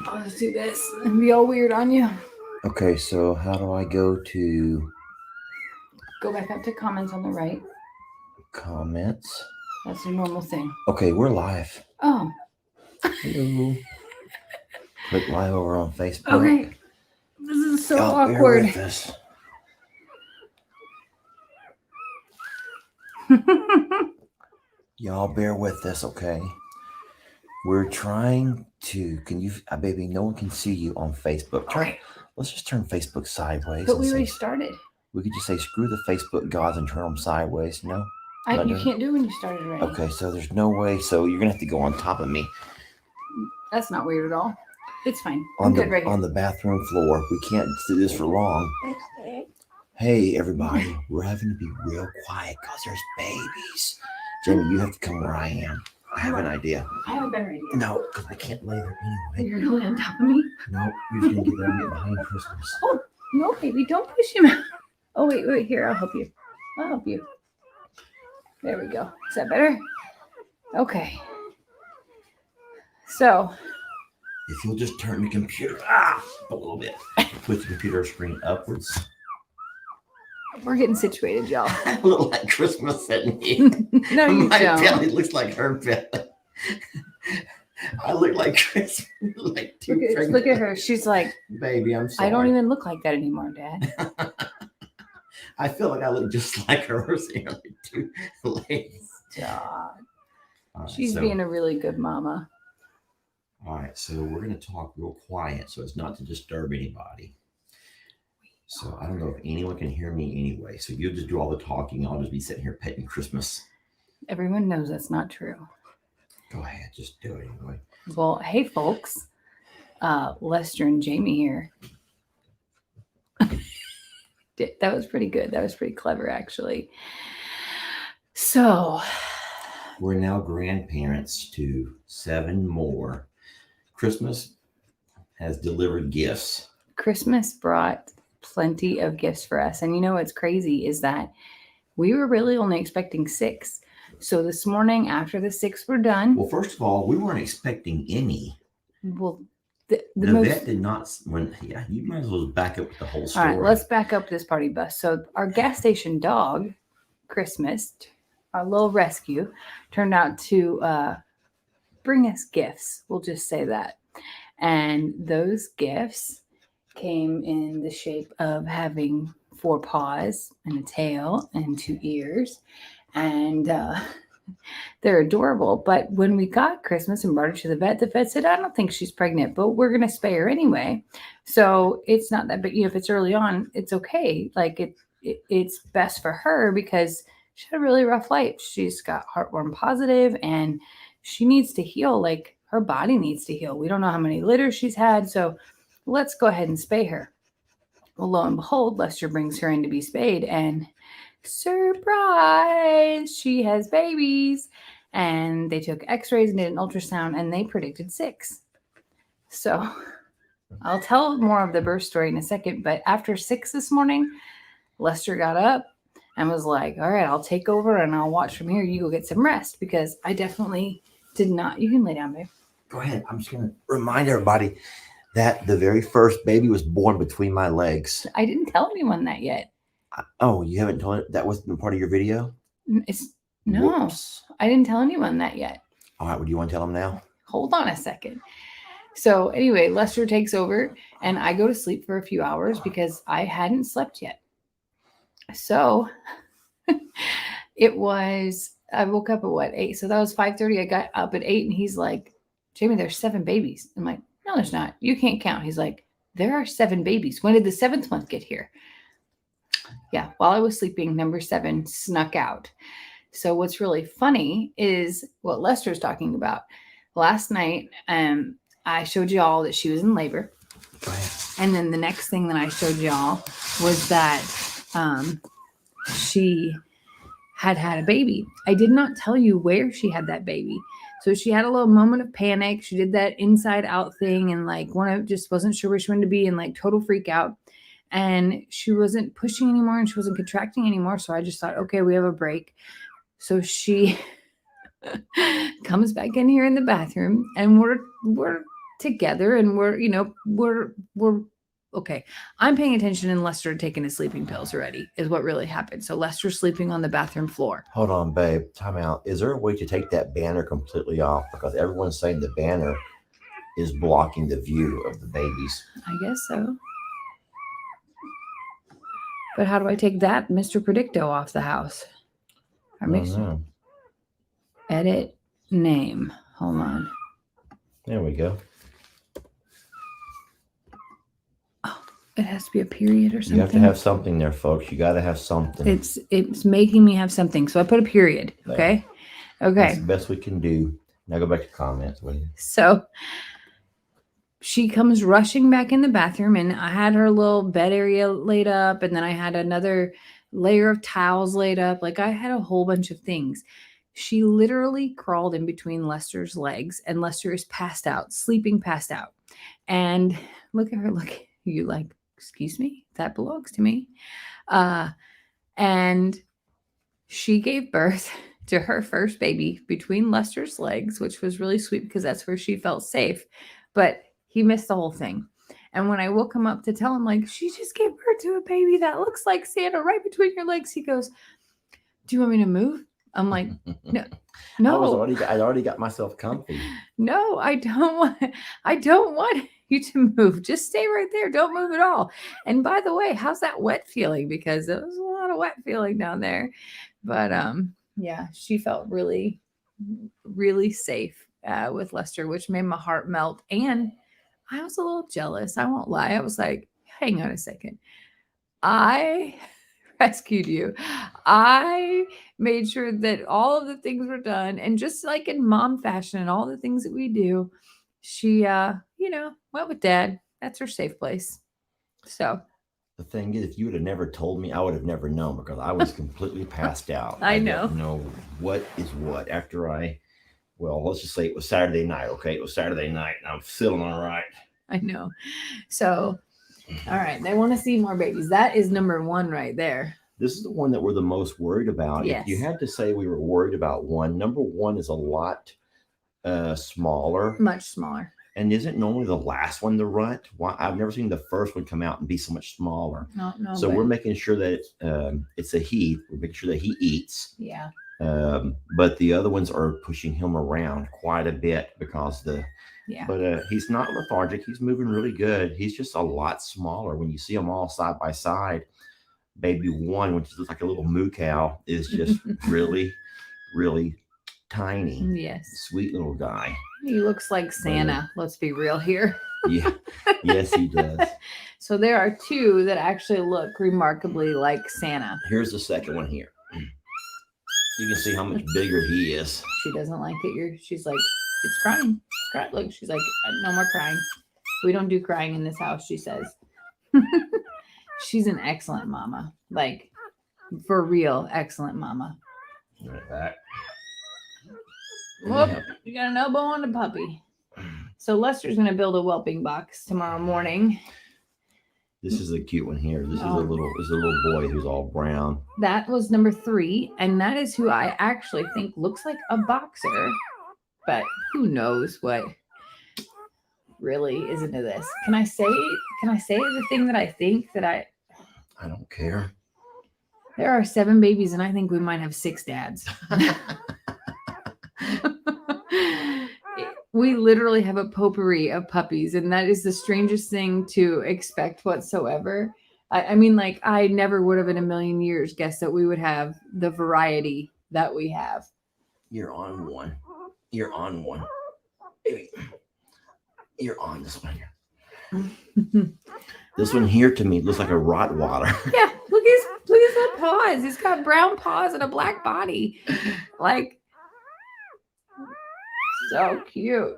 I'll just do this and be all weird on you. Okay, so how do I go to Go back up to comments on the right. comments? That's your normal thing. Okay, we're live. Oh, Hello. Click live over on Facebook. okay. This is so Y'all bear awkward. with us. Y'all bear with us, okay? We're trying to. Can you, baby? No one can see you on Facebook. Okay. Let's just turn Facebook sideways. But we already started. We could just say screw the Facebook gods and turn them sideways. No. You can't do it when you started already. Okay, so there's no way. So you're gonna have to go on top of me. That's not weird at all. It's fine. On the bathroom floor. We can't do this for long. Hey everybody, we're having to be real quiet because there's babies. Jamie, you have to come where I am. I have an idea. I have a better idea. No, because I can't lay there anyway. You're gonna lay on top of me? No, you're just gonna get there behind Christmas. Oh no, baby, don't push him out. Oh wait, here, I'll help you. I'll help you. There we go. Is that better? Okay. So if you'll just turn the computer a little bit. Put the computer screen upwards. We're getting situated, y'all. I look like Christmas at me. No, you My don't. belly looks like her belly. I look like Christmas. Like look at her. She's like, baby, I'm sorry. I don't even look like that anymore, Dad. I feel like I look just like her. We're seeing like two ladies. Stop. Right, she's being a really good mama. All right, so we're going to talk real quiet so as not to disturb anybody. So I don't know if anyone can hear me anyway. So you'll just do all the talking. I'll just be sitting here petting Christmas. Everyone knows that's not true. Go ahead, just do it anyway. Well, hey folks, Lester and Jamie here. That was pretty good. That was pretty clever, actually. So we're now grandparents to 7 more. Christmas has delivered gifts. Christmas brought plenty of gifts for us. And you know what's crazy is that we were really only expecting 6. So this morning after the 6 were done. Well, first of all, we weren't expecting any. Well, the vet did not. You might as well back up the whole story. All right, let's back up this party bus. So our gas station dog, Christmas, our little rescue, turned out to bring us gifts. We'll just say that. And those gifts came in the shape of having 4 paws and a tail and 2 ears. And they're adorable. But when we got Christmas and brought her to the vet said, I don't think she's pregnant, but we're going to spay her anyway. So it's not that big. If it's early on, it's okay. Like it's best for her because she had a really rough life. She's got heartworm positive and she needs to heal. Like her body needs to heal. We don't know how many litters she's had. So let's go ahead and spay her. Well, lo and behold, Lester brings her in to be spayed and surprise, she has babies. And they took x-rays and did an ultrasound and they predicted 6. So I'll tell more of the birth story in a second, but after 6 this morning, Lester got up and was like, all right, I'll take over and I'll watch from here. You go get some rest because I definitely did not. You can lay down, babe. Go ahead. I'm just going to remind everybody that the very first baby was born between my legs. I didn't tell anyone that yet. Oh, you haven't told it? That wasn't part of your video? No, whoops. I didn't tell anyone that yet. All right, what do you want to tell them now? Hold on a second. So anyway, Lester takes over and I go to sleep for a few hours because I hadn't slept yet. So I woke up at 8? So that was 5:30. I got up at 8 and he's like, Jamie, there's 7 babies. I'm like, no, there's not. You can't count. He's like, there are 7 babies. When did the 7th month get here? Yeah, while I was sleeping, number 7 snuck out. So what's really funny is what Lester's talking about. Last night, I showed y'all that she was in labor. And then the next thing that I showed y'all was that she had a baby. I did not tell you where she had that baby. So she had a little moment of panic. She did that inside out thing and just wasn't sure where she wanted to be and like total freak out. And she wasn't pushing anymore and she wasn't contracting anymore. So I just thought, okay, we have a break. So she comes back in here in the bathroom and we're together, and we're okay. I'm paying attention, and Lester taking his sleeping pills already is what really happened. So Lester's sleeping on the bathroom floor. Hold on, babe. Time out. Is there a way to take that banner completely off? Because everyone's saying the banner is blocking the view of the babies. I guess so. But how do I take that Mr. Predicto off the house? I don't know. Edit name. Hold on. There we go. Oh, it has to be a period or something. You have to have something there, folks. You got to have something. It's making me have something. So I put a period. Okay. That's Okay. the best we can do. Now go back to comments, will you? So she comes rushing back in the bathroom, and I had her little bed area laid up, and then I had another layer of towels laid up. Like I had a whole bunch of things. She literally crawled in between Lester's legs, and Lester is passed out, sleeping passed out. And look at her. Look, you like, excuse me, that belongs to me. And she gave birth to her first baby between Lester's legs, which was really sweet because that's where she felt safe. But he missed the whole thing. And when I woke him up to tell him, like, she just gave birth to a baby that looks like Santa right between your legs, he goes, do you want me to move? I'm like, no. I already got myself comfy. No, I don't want you to move. Just stay right there. Don't move at all. And by the way, how's that wet feeling? Because there was a lot of wet feeling down there. But yeah, she felt really, really safe with Lester, which made my heart melt. And I was a little jealous. I won't lie. I was like, hang on a second. I rescued you. I made sure that all of the things were done. And just like in mom fashion and all the things that we do, she, went with dad. That's her safe place. So the thing is, if you would have never told me, I would have never known because I was completely passed out. I know. Don't know what is what let's just say it was Saturday night. Okay. It was Saturday night and I'm feeling all right. I know. So, all right. They want to see more babies. That is number one right there. This is the one that we're the most worried about. Yes. If you had to say we were worried about one, number one is a lot smaller. Much smaller. And isn't normally the last one the runt? Why I've never seen the first one come out and be so much smaller. No. So we're making sure that it's a he. We're making sure that he eats. Yeah. But the other ones are pushing him around quite a bit because But he's not lethargic. He's moving really good. He's just a lot smaller. When you see them all side by side, baby one, which looks like a little moo cow, is just really, really tiny. Yes. Sweet little guy. He looks like Santa. Let's be real here. Yeah. Yes, he does. So there are two that actually look remarkably like Santa. Here's the second one here. You can see how much bigger he is. She doesn't like it. She's like, it's crying. Look, she's like, no more crying. We don't do crying in this house, she says. She's an excellent mama. Like, for real, excellent mama. Right back. Whoop, you got an elbow on the puppy. So Lester's going to build a whelping box tomorrow morning. This is a cute one here. This is a little boy who's all brown. That was number 3, and that is who I actually think looks like a boxer, but who knows what really is into this. Can I say the thing that I think that I don't care. There are 7 babies, and I think we might have 6 dads. We literally have a potpourri of puppies, and that is the strangest thing to expect whatsoever. I mean, like, I never would have in a million years guessed that we would have the variety that we have. You're on one. You're on one. You're on this one here. This one here to me looks like a Rottweiler. Yeah, look at his paws. He's got brown paws and a black body. Like, so cute.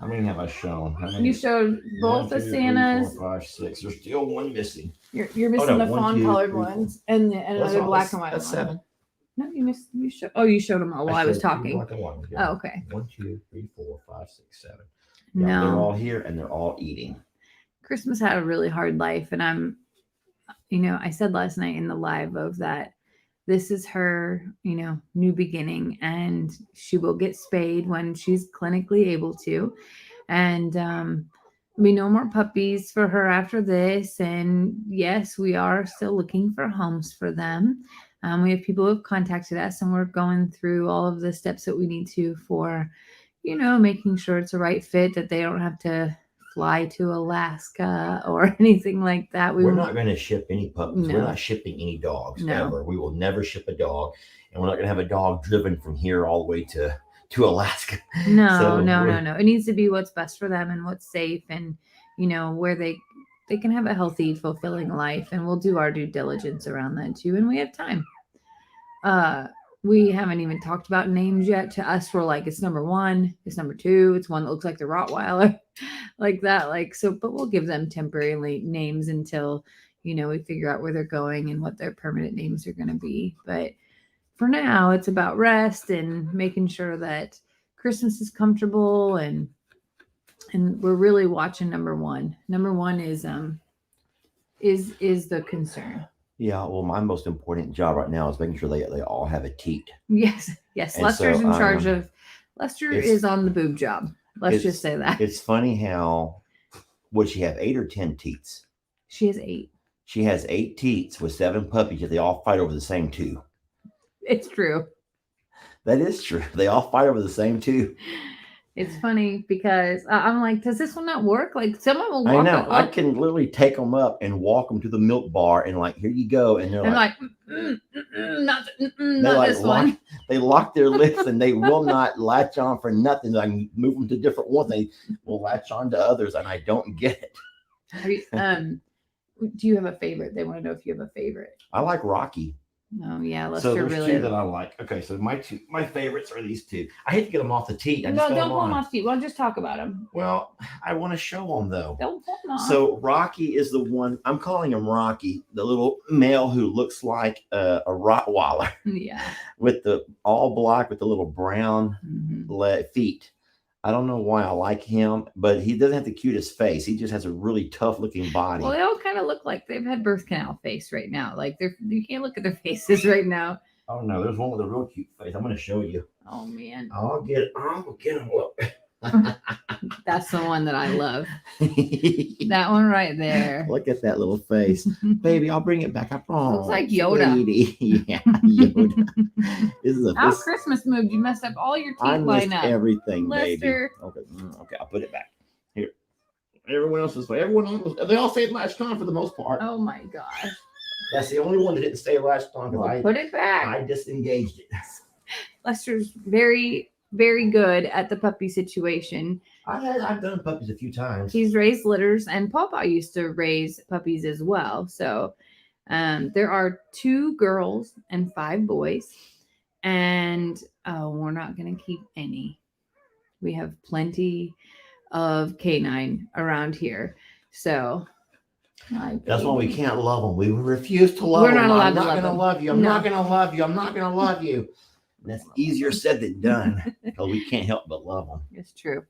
How many have I shown? How many? You showed both the Santas. 3, 4, 5, 6. There's still one missing. You're missing the fawn colored ones and another black and white one. That's 7. No, you missed. You showed them all while I was talking. Oh, okay. 1, 2, 3, 4, 5, 6, 7. No, they're all here and they're all eating. Christmas had a really hard life, and I said last night in the live of that this is her, new beginning, and she will get spayed when she's clinically able to. And we no more puppies for her after this. And yes, we are still looking for homes for them. We have people who have contacted us, and we're going through all of the steps that we need to for, making sure it's a right fit, that they don't have to fly to Alaska or anything like that. We're not going to ship any puppies. We're No. not shipping any dogs No. ever. We will never ship a dog, and we're not going to have a dog driven from here all the way to Alaska. No, So no, we're- no. It needs to be what's best for them and what's safe, and where they can have a healthy, fulfilling life. And we'll do our due diligence around that too. And we have time. We haven't even talked about names yet. To us, we're like, it's number one, it's number two, it's one that looks like the Rottweiler, like that. But we'll give them temporary names until, we figure out where they're going and what their permanent names are going to be. But for now, it's about rest and making sure that Christmas is comfortable, and we're really watching number one. Number one is the concern. Yeah, well, my most important job right now is making sure they all have a teat. Yes. And Lester's so, in charge of. Lester is on the boob job. Let's just say that. It's funny how, would she have 8 or 10 teats? She has 8. She has 8 teats with 7 puppies, yet they all fight over the same 2. It's true. That is true. They all fight over the same 2. It's funny because I'm like, does this one not work? Like, someone will walk I know. up, I can literally take them up and walk them to the milk bar and like, here you go. And they're and like, not like this one. they lock their lips and they will not latch on for nothing. I can move them to different ones. They will latch on to others, and I don't get it. Have you, do you have a favorite? They want to know if you have a favorite. I like Rocky. Oh yeah, So Lester there's really. 2 that I like. Okay, so my favorites are these 2. I hate to get them off the teat. I No, just got don't them pull them on. off, Steve. Well, just talk about them. Well, I want to show them though. Don't pull them off. So Rocky is the one, I'm calling him Rocky, the little male who looks like a Rottweiler yeah. with the all black with the little brown Mhm. feet. I don't know why I like him, but he doesn't have the cutest face. He just has a really tough looking body. Well, they all kind of look like they've had birth canal face right now. Like you can't look at their faces right now. Oh no, there's one with a real cute face. I'm going to show you. Oh man, I'll get him. Look. that's the one that I love. That one right there. Look at that little face. Baby, I'll bring it back. I promise. Looks like Yoda. Sweetie. Yeah, Yoda. This is Our Christmas mood. You messed up all your I teeth missed line up. everything, baby. Lester. Okay, I'll put it back. Here. Everyone else is they all stayed latched on for the most part. Oh my gosh. That's the only one that didn't stay latched on because Well, put it back. I disengaged it. Lester's very, very good at the puppy situation. I've done puppies a few times. He's raised litters, and Papa used to raise puppies as well. So there are 2 girls and 5 boys, and we're not going to keep any. We have plenty of canine around here. So That's why we can't love them. We refuse to love We're them. not allowed I'm to not love going to them. love you. I'm No. not going to love you. I'm not going to love you. And that's easier said than done because we can't help but love them. It's true.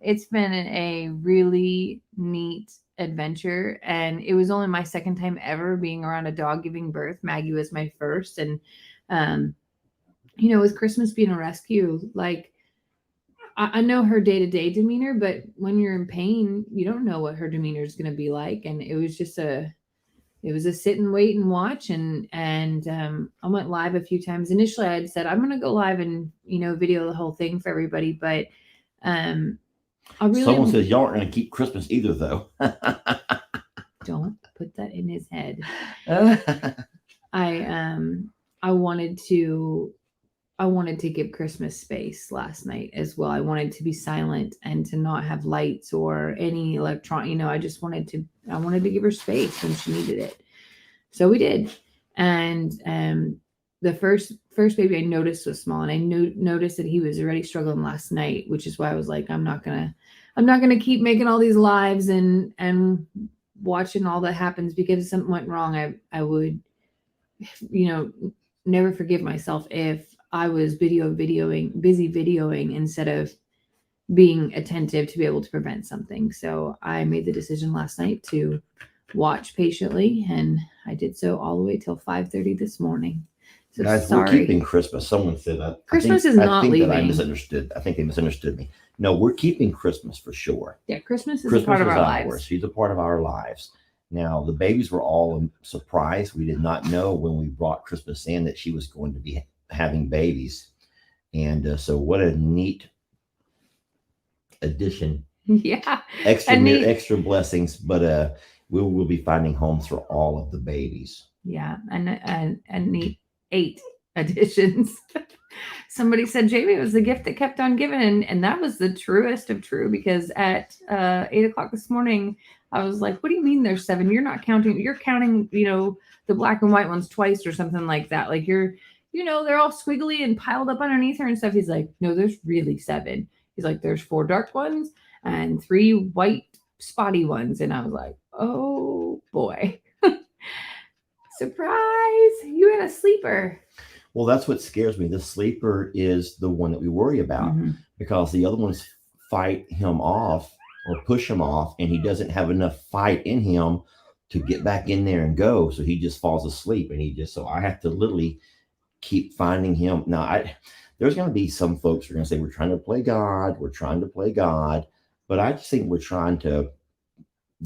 It's been a really neat adventure, and it was only my second time ever being around a dog giving birth. Maggie was my first, and with Christmas being a rescue, like I know her day-to-day demeanor, but when you're in pain, you don't know what her demeanor is going to be like. And it was just it was a sit and wait and watch. And I went live a few times. Initially I had said, I'm going to go live and, video the whole thing for everybody. But I really Someone says y'all aren't going to keep Christmas either, though. don't put that in his head. I wanted to give Christmas space last night as well. I wanted to be silent and to not have lights or any electron. I just wanted to give her space when she needed it. So we did. And the first baby I noticed was small, and I noticed that he was already struggling last night, which is why I was like, I'm not gonna keep making all these lives and watching all that happens, because if something went wrong, I would, never forgive myself if I was busy videoing instead of being attentive to be able to prevent something. So I made the decision last night to watch patiently, and I did so all the way till 5:30 this morning. So Guys, sorry. we're keeping Christmas. Someone said that. Christmas is I not think that I leaving. misunderstood. I think they misunderstood me. No, we're keeping Christmas for sure. Yeah, Christmas is Christmas a part of is our ours. lives. She's a part of our lives. Now, the babies were all surprised. We did not know when we brought Christmas in that she was going to be having babies. And so, what a neat addition. Yeah. Extra, And neat- extra blessings, but we will be finding homes for all of the babies. Yeah, and neat 8 additions. Somebody said Jamie was the gift that kept on giving, and that was the truest of true, because at 8:00 this morning, I was like, "What do you mean there's 7? You're not counting. You're counting, the black and white ones twice or something like that. Like you're, they're all squiggly and piled up underneath her and stuff." He's like, "No, there's really 7." He's like, "There's 4 dark ones and 3 white spotty ones," and I was like, "Oh boy." Surprise! You had a sleeper. Well, that's what scares me. The sleeper is the one that we worry about because the other ones fight him off or push him off, and he doesn't have enough fight in him to get back in there and go. So he just falls asleep, and so I have to literally keep finding him. Now, there's going to be some folks who are going to say, we're trying to play God. We're trying to play God. But I just think we're trying to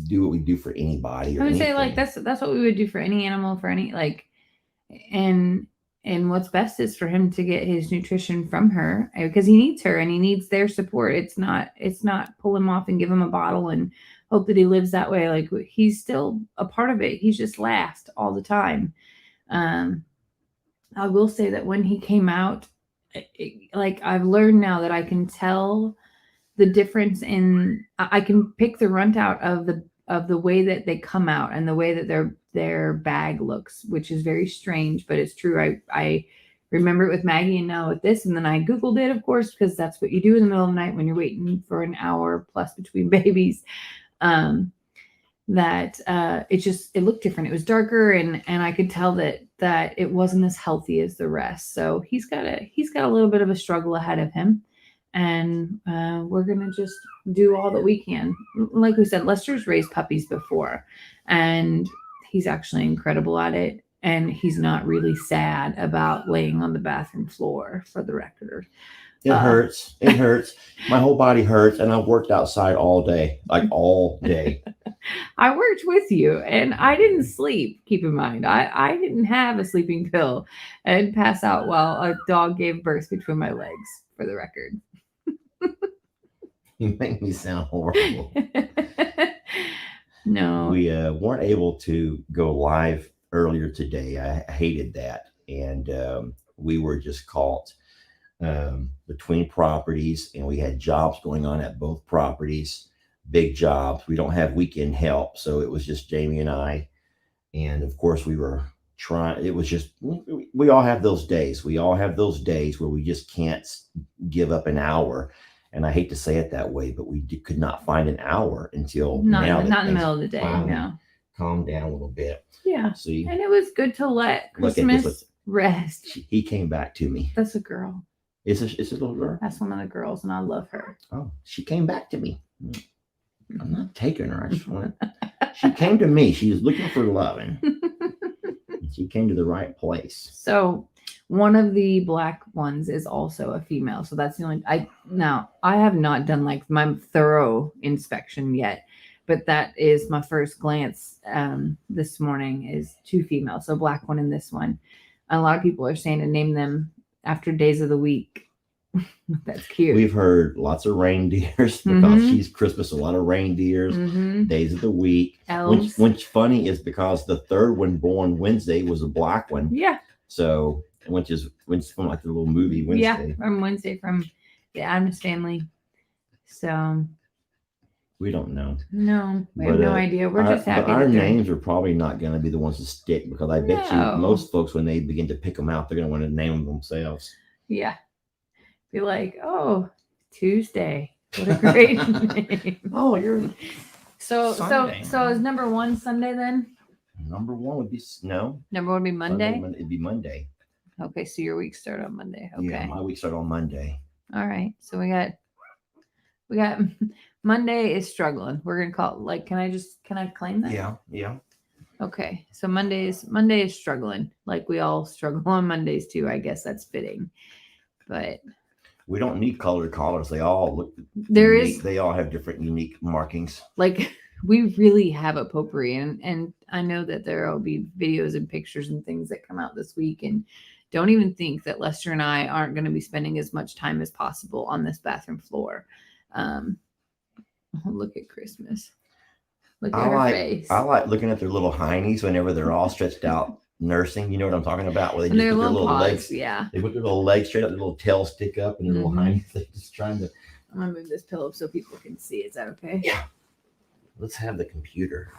do what we do for anybody. I would say like that's what we would do for any animal, for any and what's best is for him to get his nutrition from her, because he needs her and he needs their support. It's not pull him off and give him a bottle and hope that he lives that way. Like, he's still a part of it. He's just last all the time. I will say that when he came out, like, I've learned now that I can tell the difference I can pick the runt out of the way that they come out and the way that their bag looks, which is very strange, but it's true. I remember it with Maggie and now with this, and then I Googled it, of course, because that's what you do in the middle of the night when you're waiting for an hour plus between babies. That it looked different. It was darker, and I could tell that it wasn't as healthy as the rest. So he's got a little bit of a struggle ahead of him. And we're going to just do all that we can. Like we said, Lester's raised puppies before, and he's actually incredible at it. And he's not really sad about laying on the bathroom floor, for the record. It hurts. It hurts. My whole body hurts. And I've worked outside all day, like all day. I worked with you and I didn't sleep. Keep in mind, I didn't have a sleeping pill and pass out while a dog gave birth between my legs, for the record. You make me sound horrible. No. We weren't able to go live earlier today. I hated that. And we were just caught between properties, and we had jobs going on at both properties, big jobs. We don't have weekend help. So it was just Jamie and I. And of course, we were trying. It was just, we all have those days. We all have those days where we just can't give up an hour. And I hate to say it that way, but we could not find an hour until now. Not in the middle of the day. No. Calm down a little bit. Yeah. See, and it was good to let Christmas rest. He came back to me. That's a girl. It's a little girl. That's one of the girls, and I love her. Oh, she came back to me. I'm not taking her. I just want. She came to me. She was looking for loving. She came to the right place. So one of the black ones is also a female. So that's the only. I have not done like my thorough inspection yet, but that is my first glance this morning is 2 females. So black one and this one. And a lot of people are saying to name them after days of the week. That's cute. We've heard lots of reindeers because she's Christmas, a lot of reindeers, days of the week. Elves. What's funny is because the third one born Wednesday was a black one. Yeah. So, which is from like the little movie Wednesday. Yeah, from Wednesday from the Addams Family. So. We don't know. No, we have no idea. We're just happy. But our names are probably not going to be the ones to stick, because I bet you most folks, when they begin to pick them out, they're going to want to name them themselves. Yeah. Be like, oh, Tuesday. What a great name. Oh, you're Sunday. So is number 1 Sunday then? Number 1 would be no. Number 1 would be Monday? It'd be Monday. Okay, so your week start on Monday. Okay. Yeah, my week start on Monday. All right. So we got Monday is struggling. We're gonna call it, like, can I claim that? Yeah. Okay. So Monday is struggling. Like we all struggle on Mondays too. I guess that's fitting. But We don't need colored collars. They all look There unique. is They all have different unique markings. like we really have a potpourri, and I know that there will be videos and pictures and things that come out this week, and don't even think that Lester and I aren't going to be spending as much time as possible on this bathroom floor. Look at Christmas. Look at her face. I like looking at their little heinies whenever they're all stretched out nursing. You know what I'm talking about? Where they And just their put their little little paws, legs. yeah. They put their little legs straight up, their little tails stick up, and their little heinies. They're just trying to. I'm gonna move this pillow so people can see. Is that okay? Yeah. Let's have the computer.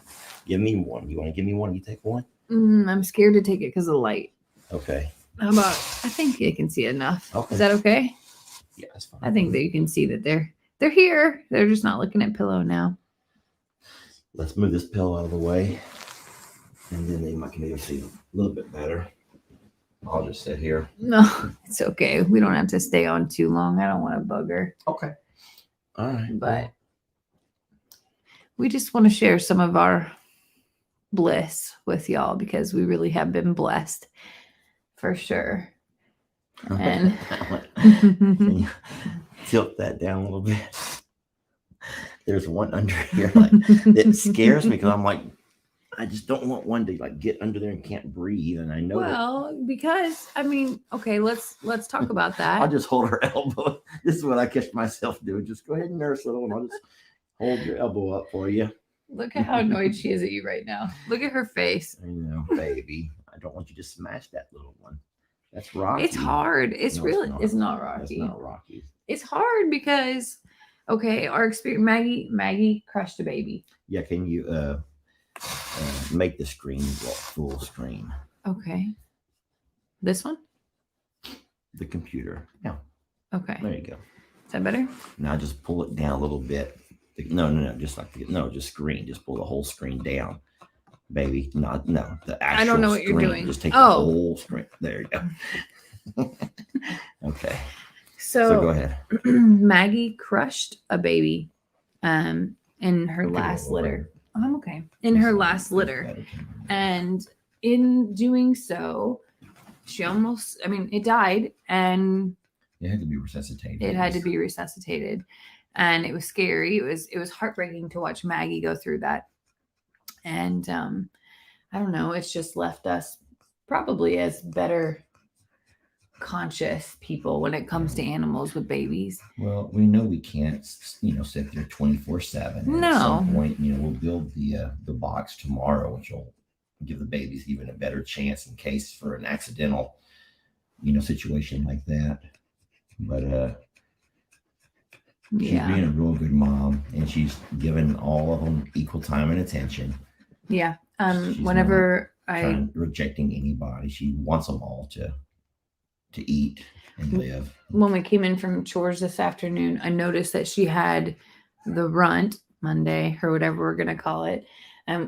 Give me one. You want to give me one? You take one? I'm scared to take it because of the light. Okay. How about? I think you can see enough. Okay. Is that okay? Yeah, that's fine. I think that you can see that they're here. They're just not looking at pillow now. Let's move this pillow out of the way, and then they might be able to see a little bit better. I'll just sit here. No, it's okay. We don't have to stay on too long. I don't want to bug her. Okay. All right. But we just want to share some of our bliss with y'all because we really have been blessed for sure. And Can you tilt that down a little bit? There's one under here. Like, it scares me because I'm like, I just don't want one to like get under there and can't breathe. And I know well, because I mean, okay, let's talk about that. I'll just hold her elbow. This is what I catch myself doing. Just go ahead and nurse little, and I'll just hold your elbow up for you. Look at how annoyed she is at you right now. Look at her face. I know, baby. I don't want you to smash that little one. That's Rocky. It's hard. It's No, really not. it's not That's Rocky. not Rocky. It's hard because okay, our experience Maggie crushed a baby. Yeah, can you make the screen full screen? Okay. This one? The computer. Yeah, Okay. there you go. Is that better? Now just pull it down a little bit. No, just like just screen. Just pull the whole screen down, baby. No, the actual. I don't know what you're screen. doing. Just take the Oh. whole screen. There you go. Okay. So, So go ahead. Maggie crushed a baby in her Okay, last well, litter. Oh, I'm okay. In her last litter. And in doing so, she almost, I mean, it died and It had to be resuscitated. it had to be resuscitated. And it was scary. It was heartbreaking to watch Maggie go through that. And I don't know, it's just left us probably as better conscious people when it comes to animals with babies. Well, we know we can't, sit there 24/7. And No. At some point, we'll build the box tomorrow, which will give the babies even a better chance in case for an accidental, situation like that. But she's Yeah. being a real good mom, and she's given all of them equal time and attention. Yeah. She's Whenever Rejecting anybody, she wants them all to eat and live. when we came in from chores this afternoon, I noticed that she had the runt Monday or whatever we're going to call it.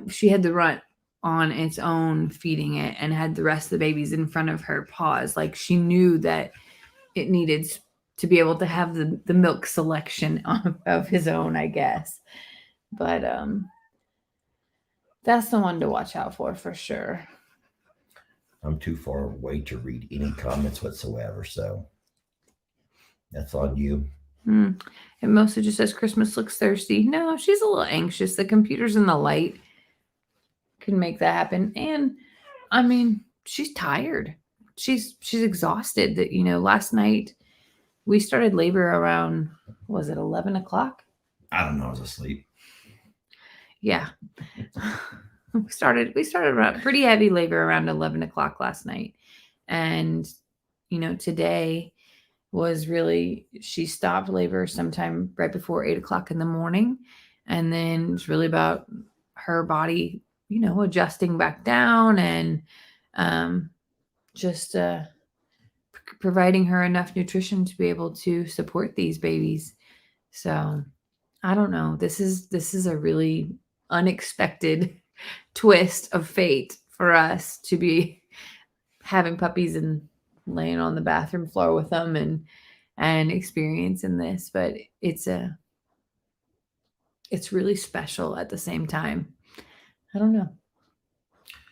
She had the runt on its own feeding it and had the rest of the babies in front of her paws. Like she knew that it needed to be able to have the milk selection of his own, I guess. But that's the one to watch out for sure. I'm too far away to read any comments whatsoever, so that's on you. It mostly just says Christmas looks thirsty. No, she's a little anxious. The computers and the light can make that happen. And I mean, she's tired. She's exhausted. That last night we started labor around, was it 11 o'clock? I don't know. I was asleep. Yeah. We started around pretty heavy labor around 11 o'clock last night. And, today was really, she stopped labor sometime right before 8 o'clock in the morning. And then it's really about her body, adjusting back down and just providing her enough nutrition to be able to support these babies. So I don't know. This is a really unexpected twist of fate for us to be having puppies and laying on the bathroom floor with them and experiencing this, but it's really special at the same time. I don't know.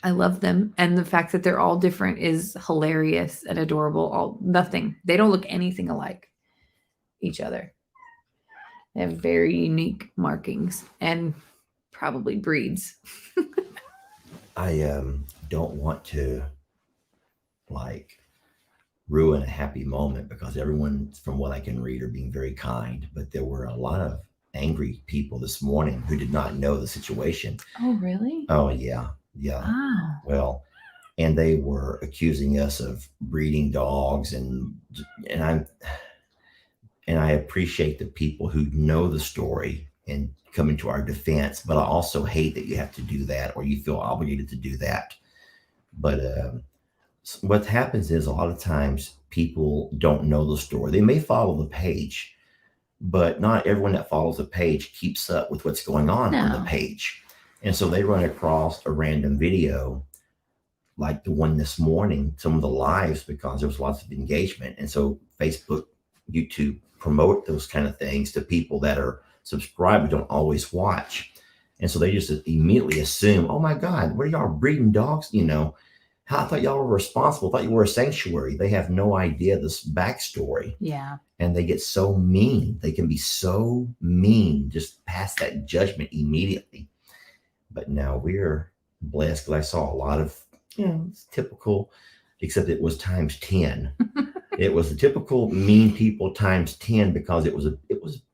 I love them, and the fact that they're all different is hilarious and adorable. They don't look anything alike. each other. They have very unique markings and probably breeds. I don't want to like ruin a happy moment because everyone, from what I can read, are being very kind. But there were a lot of angry people this morning who did not know the situation. Oh, really? Oh yeah, yeah. Wow. Well, and they were accusing us of breeding dogs, and I appreciate the people who know the story and coming to our defense. But I also hate that you have to do that or you feel obligated to do that. But what happens is a lot of times people don't know the story. They may follow the page, but not everyone that follows the page keeps up with what's going on the No. page. And so they run across a random video like the one this morning, some of the lives, because there was lots of engagement. And so Facebook, YouTube promote those kind of things to people that are subscribed but don't always watch. And so they just immediately assume, oh my God, what are y'all breeding dogs? You know, how I thought y'all were responsible. I thought you were a sanctuary. They have no idea this backstory. Yeah. And they get so mean. They can be so mean, just pass that judgment immediately. But now we're blessed because I saw a lot of, it's typical, except it was times 10. It was the typical mean people times 10 because it was a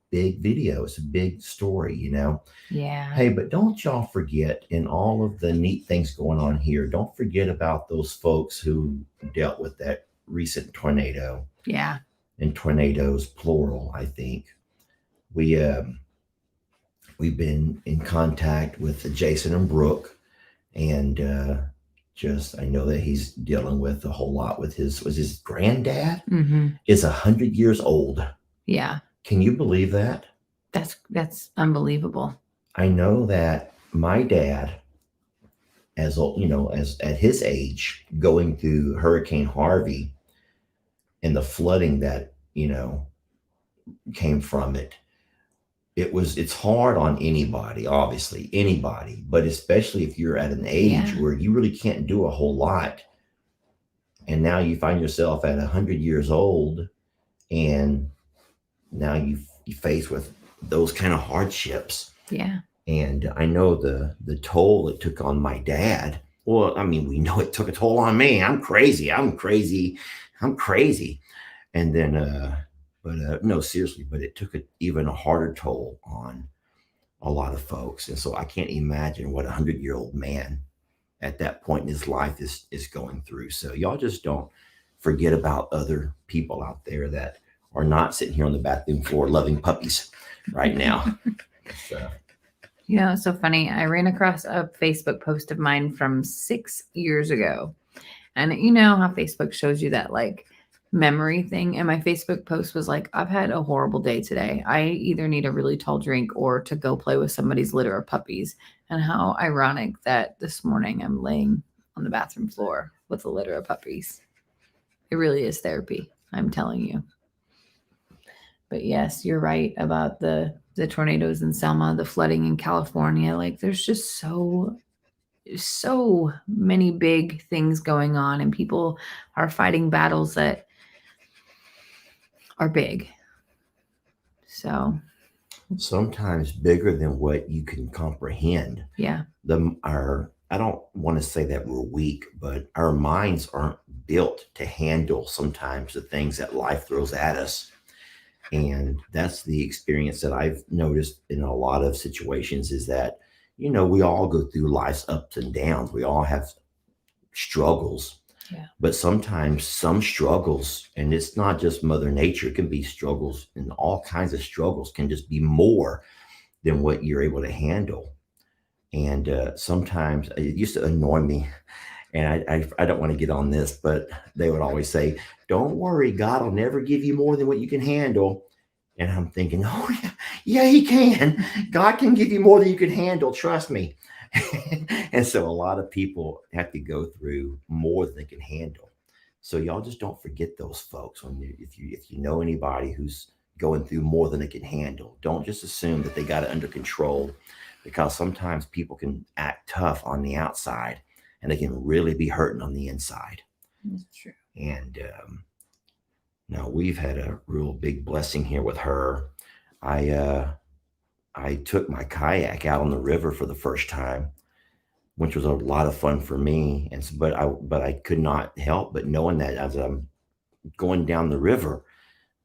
big video. It's a big story, you know. Yeah. Hey, but don't y'all forget, in all of the neat things going on here, don't forget about those folks who dealt with that recent tornado. Yeah. And tornadoes, plural, I think. We've been in contact with Jason and Brooke, and I know that he's dealing with a whole lot with his granddad is 100 years old. Yeah. Can you believe that? That's unbelievable. I know that my dad, as at his age, going through Hurricane Harvey and the flooding that, came from it, it's hard on anybody, obviously, anybody, but especially if you're at an age where you really can't do a whole lot. And now you find yourself at 100 years old, and now you face with those kind of hardships. Yeah. And I know the toll it took on my dad. Well, I mean, we know it took a toll on me. I'm crazy. And then, no, seriously, but it took even a harder toll on a lot of folks. And so I can't imagine what a 100-year-old man at that point in his life is going through. So y'all just don't forget about other people out there that are not sitting here on the bathroom floor loving puppies right now. So. It's so funny. I ran across a Facebook post of mine from 6 years ago. And you know how Facebook shows you that like memory thing. And my Facebook post was like, I've had a horrible day today. I either need a really tall drink or to go play with somebody's litter of puppies. And how ironic that this morning I'm laying on the bathroom floor with a litter of puppies. It really is therapy, I'm telling you. But yes, you're right about the tornadoes in Selma, the flooding in California. Like there's just so many big things going on, and people are fighting battles that are big. So sometimes bigger than what you can comprehend. Yeah. I don't want to say that we're weak, but our minds aren't built to handle sometimes the things that life throws at us. And that's the experience that I've noticed in a lot of situations is that, we all go through life's ups and downs. We all have struggles. Yeah. But sometimes some struggles, and it's not just Mother Nature, it can be struggles, and all kinds of struggles can just be more than what you're able to handle. And sometimes it used to annoy me. And I don't want to get on this, but they would always say, don't worry, God will never give you more than what you can handle. And I'm thinking, oh, yeah, he can. God can give you more than you can handle. Trust me. And so a lot of people have to go through more than they can handle. So y'all just don't forget those folks. If you know anybody who's going through more than they can handle, don't just assume that they got it under control, because sometimes people can act tough on the outside and they can really be hurting on the inside. That's true. And No, we've had a real big blessing here with her. I took my kayak out on the river for the first time, which was a lot of fun for me. But I could not help but knowing that as I'm going down the river,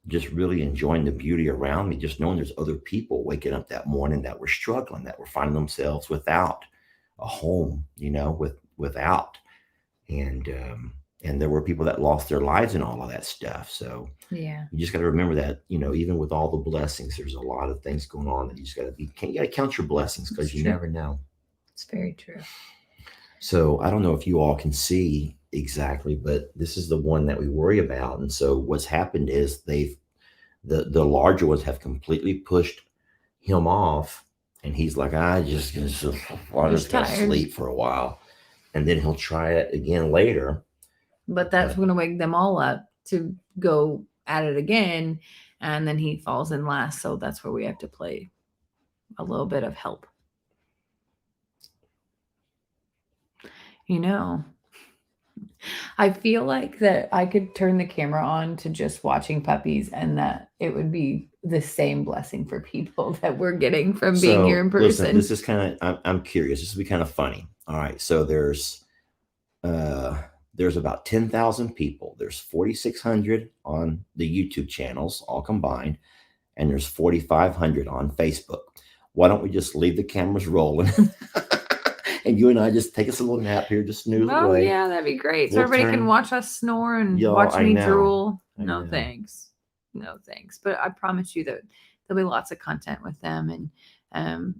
just really enjoying the beauty around me, just knowing there's other people waking up that morning that were struggling, that were finding themselves without a home, without, and there were people that lost their lives and all of that stuff. So Yeah. you just got to remember that, even with all the blessings, there's a lot of things going on that you just got to you got to count your blessings because It's you true. never know. It's very true. So I don't know if you all can see exactly, but this is the one that we worry about. And so what's happened is the larger ones have completely pushed him off, and he's like, I just gonna tired. sleep for a while, and then he'll try it again later. But that's going to wake them all up to go at it again. And then he falls in last. So that's where we have to play a little bit of help. I feel like that I could turn the camera on to just watching puppies and that it would be the same blessing for people that we're getting from being here in person. Listen, this is kind of, I'm curious. This will be kind of funny. All right. So there's about 10,000 people. There's 4,600 on the YouTube channels, all combined, and there's 4,500 on Facebook. Why don't we just leave the cameras rolling? And you and I just take us a little nap here, just snooze away. Yeah, that'd be great. So everybody can watch us snore and watch me drool. No thanks. But I promise you that there'll be lots of content with them. And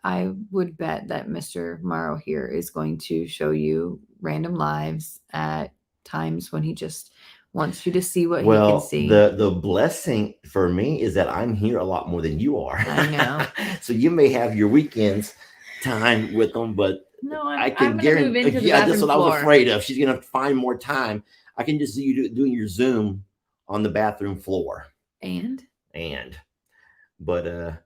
I would bet that Mr. Morrow here is going to show you random lives at times when he just wants you to see what he can see. The blessing for me is that I'm here a lot more than you are. I know. So you may have your weekends time with them, but no, I can guarantee. Yeah, that's what I was afraid of. She's gonna find more time. I can just see you doing your Zoom on the bathroom floor. But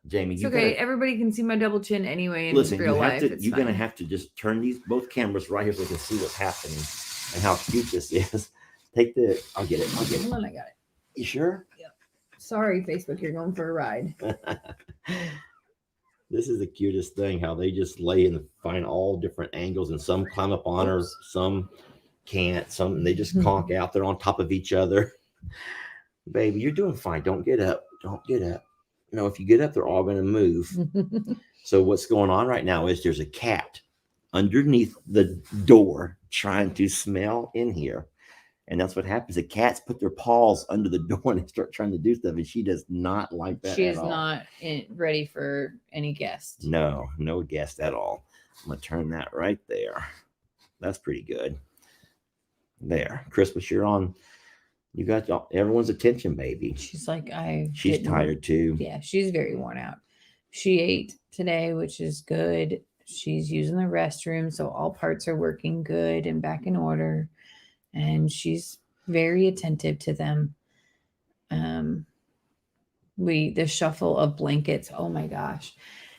Jamie, it's okay. Everybody can see my double chin anyway. In listen, real life, you're gonna have to just turn both cameras right here so they can see what's happening and how cute this is. I'll get it. Hold on, I got it. You sure? Yeah. Sorry, Facebook, you're going for a ride. This is the cutest thing, how they just lay and find all different angles, and some climb up on her, some can't, some they just conk out. They're on top of each other. Baby, you're doing fine. Don't get up. No, if you get up, they're all going to move. So what's going on right now is there's a cat underneath the door trying to smell in here. And that's what happens. The cats put their paws under the door and they start trying to do stuff. And she does not like that. She is not ready for any guest. No guest at all. I'm going to turn that right there. That's pretty good. There. Christmas, you're on. You got everyone's attention, baby. She's like, she's tired too. Yeah, she's very worn out. She ate today, which is good. She's using the restroom. So all parts are working good and back in order. And she's very attentive to them. The shuffle of blankets. Oh my gosh.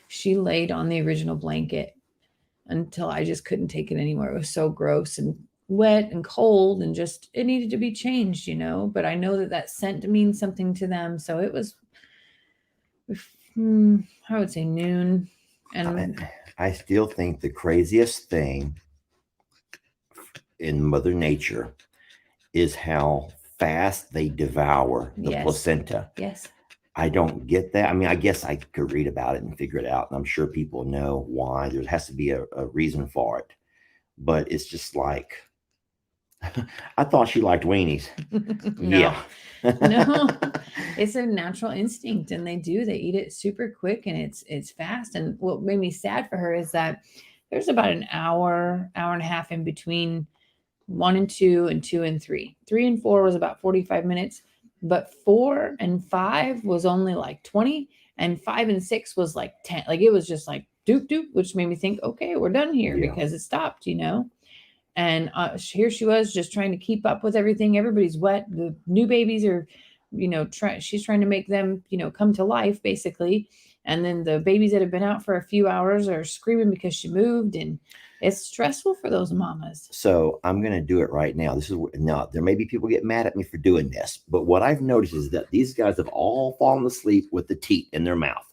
She laid on the original blanket until I just couldn't take it anymore. It was so gross and wet and cold and just, it needed to be changed, but I know that scent means something to them. So it was, I would say noon. And I still think the craziest thing in Mother Nature is how fast they devour the placenta. Yes. I don't get that. I mean, I guess I could read about it and figure it out. And I'm sure people know why. There has to be a reason for it. But it's just like, I thought she liked weenies. No. Yeah. No, it's a natural instinct and they eat it super quick and it's fast. And what made me sad for her is that there's about an hour and a half in between 1 and 2 and 2 and 3. 3 and 4 was about 45 minutes, but 4 and 5 was only like 20 and 5 and 6 was like 10. Like it was just like doop doop, which made me think, okay, we're done here because it stopped, And here she was just trying to keep up with everything. Everybody's wet. The new babies are, she's trying to make them, come to life basically. And then the babies that have been out for a few hours are screaming because she moved, and it's stressful for those mamas. So I'm going to do it right now. Now there may be people get mad at me for doing this, but what I've noticed is that these guys have all fallen asleep with the teat in their mouth.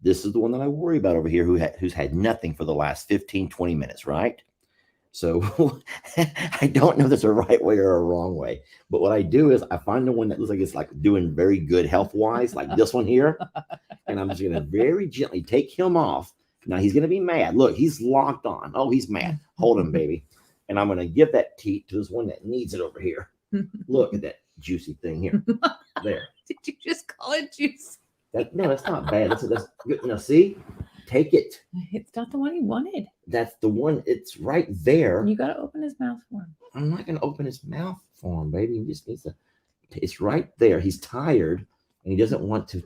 This is the one that I worry about over here who's had nothing for the last 15, 20 minutes, right? So I don't know if there's a right way or a wrong way, but what I do is I find the one that looks like it's like doing very good health-wise, like this one here, and I'm just going to very gently take him off. Now he's going to be mad. Look, he's locked on. Oh, he's mad. Hold him, baby. And I'm going to give that teat to this one that needs it over here. Look at that juicy thing here. There. Did you just call it juice? No, that's not bad. That's good. Now, see? Take it. It's not the one he wanted. That's the one. It's right there. You got to open his mouth for him. I'm not going to open his mouth for him, baby. He just needs to. It's right there. He's tired and he doesn't want to.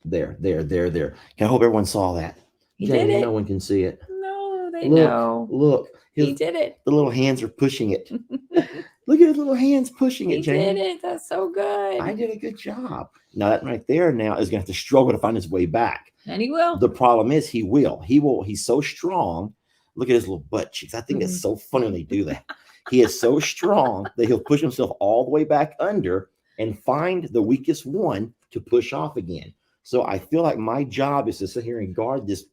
There. I hope everyone saw that. He Jamie, did it. no one can see it. No, they Look, know. Look. He did it. The little hands are pushing it. Look at his little hands pushing it, He Jamie. did it. That's so good. I did a good job. Now that right there now is going to have to struggle to find his way back. And he will. The problem is he will. He's so strong. Look at his little butt cheeks. I think it's so funny when they do that. He is so strong that he'll push himself all the way back under and find the weakest one to push off again. So I feel like my job is to sit here and guard this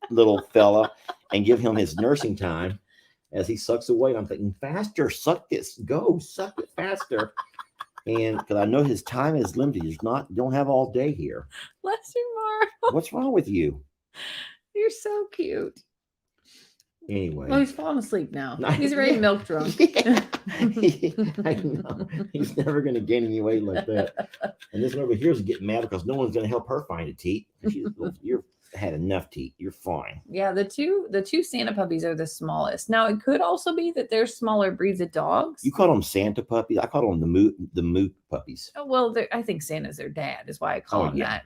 little fella and give him his nursing time as he sucks away. I'm thinking, faster, suck this, go, suck it faster. And because I know his time is limited, you don't have all day here. Bless you, Mark. What's wrong with you? You're so cute. Anyway. Oh, he's falling asleep now. He's already milk drunk. I know. He's never going to gain any weight like that. And this one over here is getting mad because no one's going to help her find a teat. You've had enough teat. You're fine. Yeah, the two Santa puppies are the smallest. Now, it could also be that there's smaller breeds of dogs. You call them Santa puppies? I call them the moot puppies. Oh, well, I think Santa's their dad is why I call him that.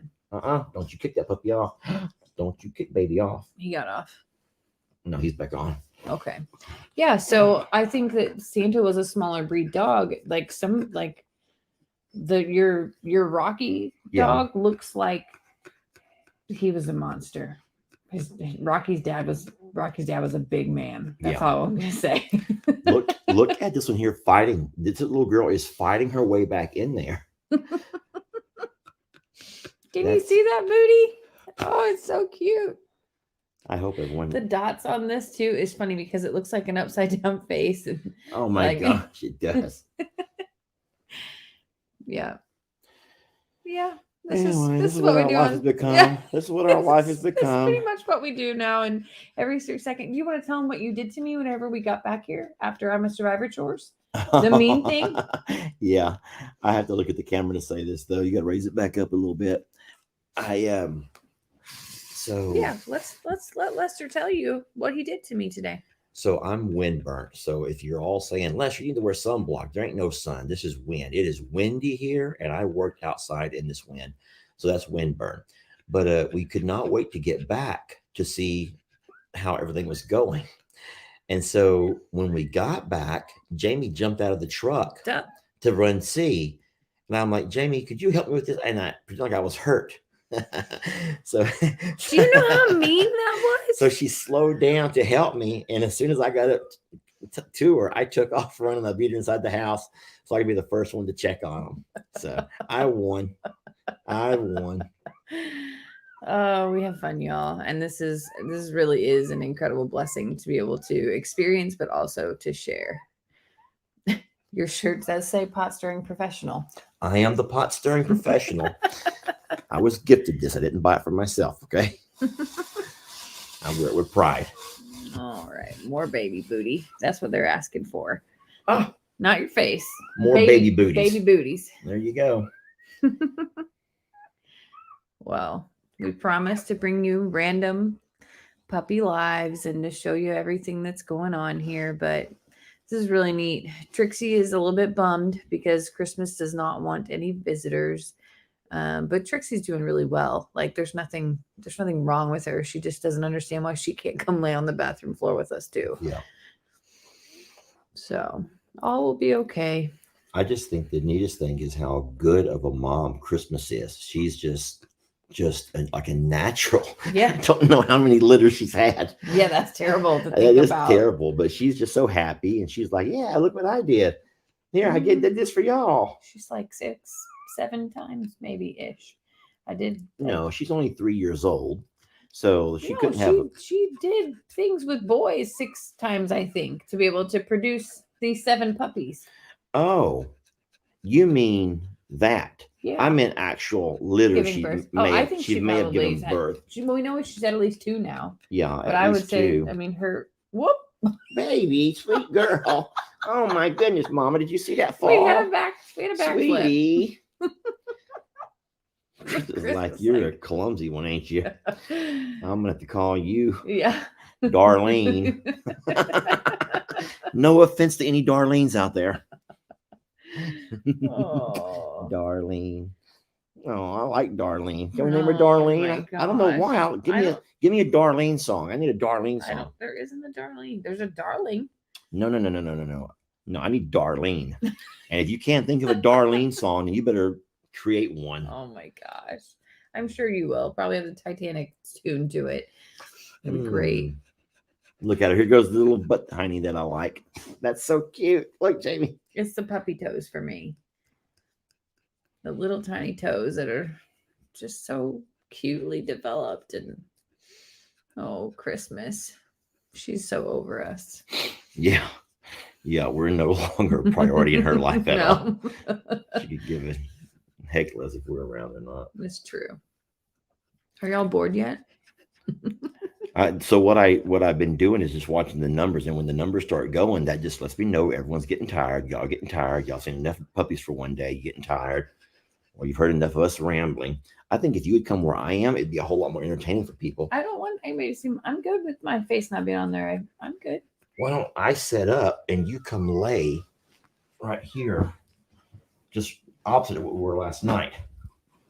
Don't you kick that puppy off. Don't you kick baby off. He got off. No, he's back on. Okay. Yeah, so I think that Santa was a smaller breed dog. Like your Rocky dog looks like he was a monster. Rocky's dad was a big man. That's all I'm gonna say. Look at this one here fighting. This little girl is fighting her way back in there. Can you see that booty? Oh, it's so cute. I hope everyone. The dots on this too is funny because it looks like an upside down face. Oh my gosh, it does. Yeah. This is what our life has become. Yeah. This is what our life has become. That's pretty much what we do now. And every second, do you want to tell them what you did to me whenever we got back here after I'm a Survivor chores? The mean thing? Yeah. I have to look at the camera to say this though. You got to raise it back up a little bit. So yeah, let's let Lester tell you what he did to me today. So I'm wind burnt. So if you're all saying, Lester, you need to wear sunblock, there ain't no sun. This is wind. It is windy here, and I worked outside in this wind. So that's wind burn. But we could not wait to get back to see how everything was going. And so when we got back, Jamie jumped out of the truck to run see. And I'm like, Jamie, could you help me with this? And I pretend like I was hurt. So do you know how mean that was? So she slowed down to help me, and as soon as I got up to her, I took off running. I beat her inside the house so I could be the first one to check on them. So I won. Oh, we have fun, y'all, and this really is an incredible blessing to be able to experience, but also to share. Your shirt does say pot stirring professional. I am the pot stirring professional. I was gifted this. I didn't buy it for myself. Okay. I wear it with pride. All right. More baby booty. That's what they're asking for. Oh, not your face. More baby booties. Baby booties. There you go. Well, we promise to bring you random puppy lives and to show you everything that's going on here. But this is really neat. Trixie is a little bit bummed because Christmas does not want any visitors. But Trixie's doing really well. Like there's nothing wrong with her. She just doesn't understand why she can't come lay on the bathroom floor with us too. Yeah. So all will be okay. I just think the neatest thing is how good of a mom Christmas is. She's just like a natural. Yeah. I don't know how many litters she's had. Yeah, that's terrible to That think is about. terrible, but she's just so happy, and she's like, "Yeah, look what I did. Here, I did this for y'all." She's like 6, 7 times maybe ish. I did. No, she's only 3 years old, so she No, couldn't have. she did things with boys 6 times, I think, to be able to produce these 7 puppies. Oh, you mean that? Yeah. I meant actual litter. Giving She birth. may I have, think she she may have probably given birth. Well, we know she's at least 2 now. Yeah, But at I would least say, 2. I mean, her whoop. Baby, sweet girl. Oh my goodness, Mama, did you see that fall? We had a backflip. Sweetie. It's Chris like was you're like- a clumsy one, ain't you? I'm gonna have to call you Yeah. Darlene. No offense to any Darlenes out there. Oh. Darlene. Oh, I like Darlene. Can we name her Oh, Darlene? my I don't know gosh. why. Give me a Darlene song. I need a Darlene I song. don't. There isn't a Darlene. There's a Darling. No. No, I need Darlene. And if you can't think of a Darlene song, then you better create one. Oh my gosh. I'm sure you will. Probably have the Titanic tune to it. It'd be great. Mm. Look at her. Here goes the little butt tiny that I like. That's so cute. Look, Jamie. It's the puppy toes for me. The little tiny toes that are just so cutely developed. And oh, Christmas. She's so over us. Yeah. Yeah, we're no longer a priority in her life at all. No. She could give a heck less if we're around or not. It's true. Are y'all bored yet? So what I've been doing is just watching the numbers, and when the numbers start going, that just lets me know everyone's getting tired. Y'all getting tired. Y'all seen enough puppies for one day. You getting tired, or you've heard enough of us rambling. I think if you would come where I am, it'd be a whole lot more entertaining for people. I don't want anybody to see. I'm good with my face not being on there. I'm good. Why don't I set up and you come lay right here, just opposite of what we were last night?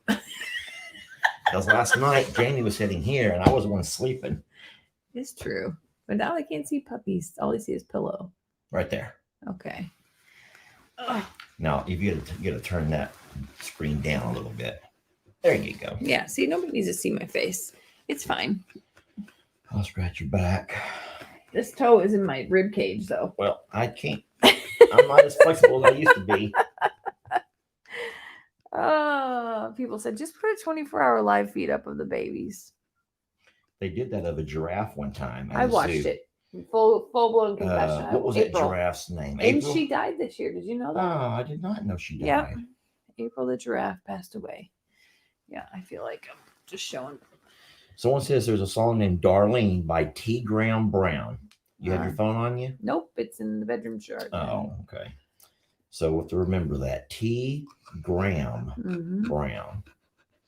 Because last night Jamie was sitting here and I was the one sleeping. It's true. But now I can't see puppies. All I see is pillow. Right there. Okay. Now, if you got to turn that screen down a little bit. There you go. Yeah. See, nobody needs to see my face. It's fine. I'll scratch your back. This toe is in my rib cage, though. Well, I can't. I'm not as flexible as I used to be. People said just put a 24-hour live feed up of the babies. They did that of a giraffe one time. at I a watched zoo. it. Full blown confession. What was that April. giraffe's name? And April? she died this year. Did you know Oh, that? I did not know she died. Yeah. April the giraffe passed away. Yeah, I feel like I'm just showing. Someone says there's a song named Darlene by T. Graham Brown. You have your phone on you? Nope, it's in the bedroom chart. Oh, okay. So we'll have to remember that. T. Graham Mhm. Brown.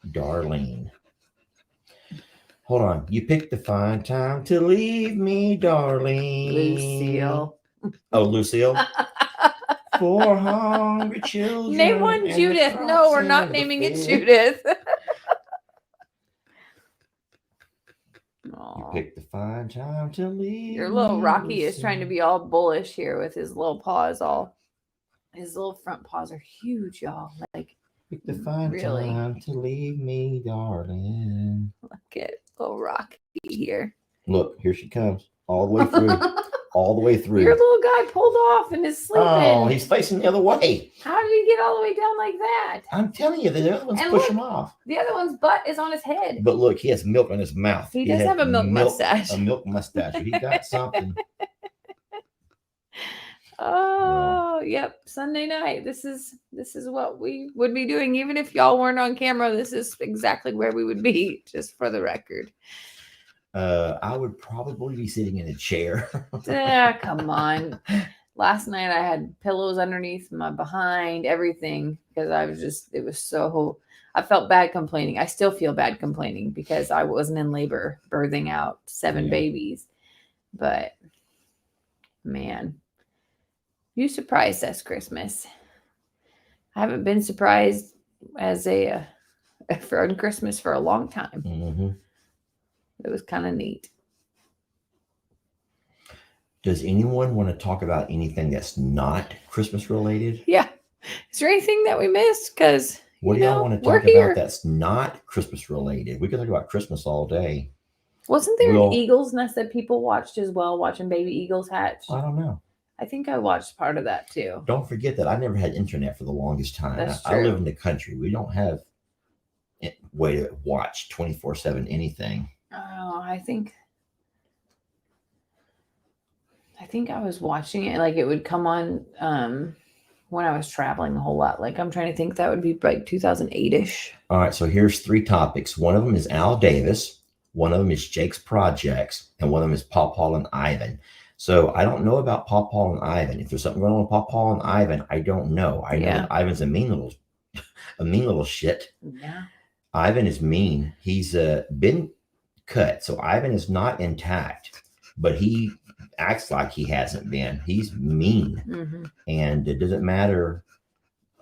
Darlene. Hold on. You picked the fine time to leave me, Darlene. Lucille. Oh, Lucille. For hungry children. Name one and the Judith. No, we're crossing not of the naming it field. Judith. You Aw. picked the fine time to leave. Your little me, Rocky is trying to Lucille. be all bullish here with his little paws all. His little front paws are huge, y'all. Like, Picked the fine really? time to leave me, darling. look at little Rocky here. Look, here she comes. All the way through. All the way through. Your little guy pulled off and is sleeping. Oh, he's facing the other way. How did he get all the way down like that? I'm telling you, the other ones And push look. him off. The other one's butt is on his head. But look, he has milk on his mouth. He does has have a milk mustache. A milk mustache. He got something. Oh, yep. Sunday night. This is what we would be doing even if y'all weren't on camera. This is exactly where we would be, just for the record. I would probably be sitting in a chair. Come on. Last night I had pillows underneath my behind, everything, because I felt bad complaining. I still feel bad complaining because I wasn't in labor birthing out 7 Yeah. babies. But man, you surprised us, Christmas. I haven't been surprised as for Christmas for a long time. Mm-hmm. It was kind of neat. Does anyone want to talk about anything that's not Christmas related? Yeah. Is there anything that we missed? Because What do y'all want to we're talk about here. that's not Christmas related? We could talk about Christmas all day. Wasn't there Well- an eagle's nest that people watched as well, watching baby eagles hatch? I don't know. I think I watched part of that too. Don't forget that I never had internet for the longest time. That's I live true. in the country. We don't have a way to watch 24/7 anything. Oh, I think I was watching it, like it would come on when I was traveling a whole lot. Like I'm trying to think, that would be like 2008-ish. All right, so here's 3 topics. One of them is Al Davis, one of them is Jake's projects, and one of them is Paw Paw and Ivan. So I don't know about Paw Paw and Ivan. If there's something going on with Paw Paw and Ivan, I don't know. I know Yeah. that Ivan's a mean little shit. Yeah. Ivan is mean. He's been cut, so Ivan is not intact, but he acts like he hasn't been. He's mean, Mm-hmm. and it doesn't matter.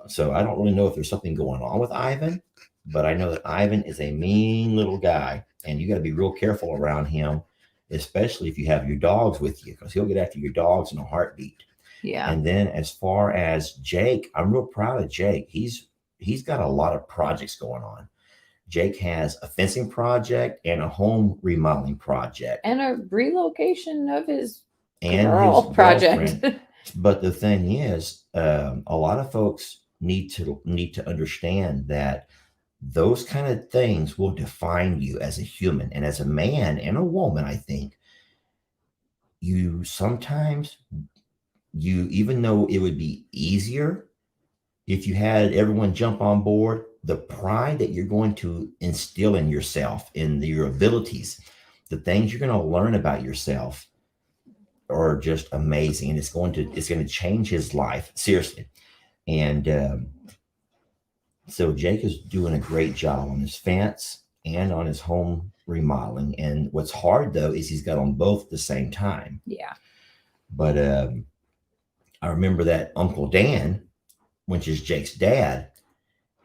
So I don't really know if there's something going on with Ivan, but I know that Ivan is a mean little guy, and you got to be real careful around him, especially if you have your dogs with you, because he'll get after your dogs in a heartbeat. Yeah. And then as far as Jake, I'm real proud of Jake. He's got a lot of projects going on. Jake has a fencing project and a home remodeling project And a relocation of his and girl his project. girlfriend. But the thing is, a lot of folks need to understand that those kind of things will define you as a human and as a man and a woman. I think you sometimes, even though it would be easier if you had everyone jump on board, the pride that you're going to instill in yourself, in your abilities, the things you're going to learn about yourself are just amazing. And it's going to change his life, seriously. And so Jake is doing a great job on his fence and on his home remodeling. And what's hard though, is he's got on both at the same time. Yeah. But I remember that Uncle Dan, which is Jake's dad,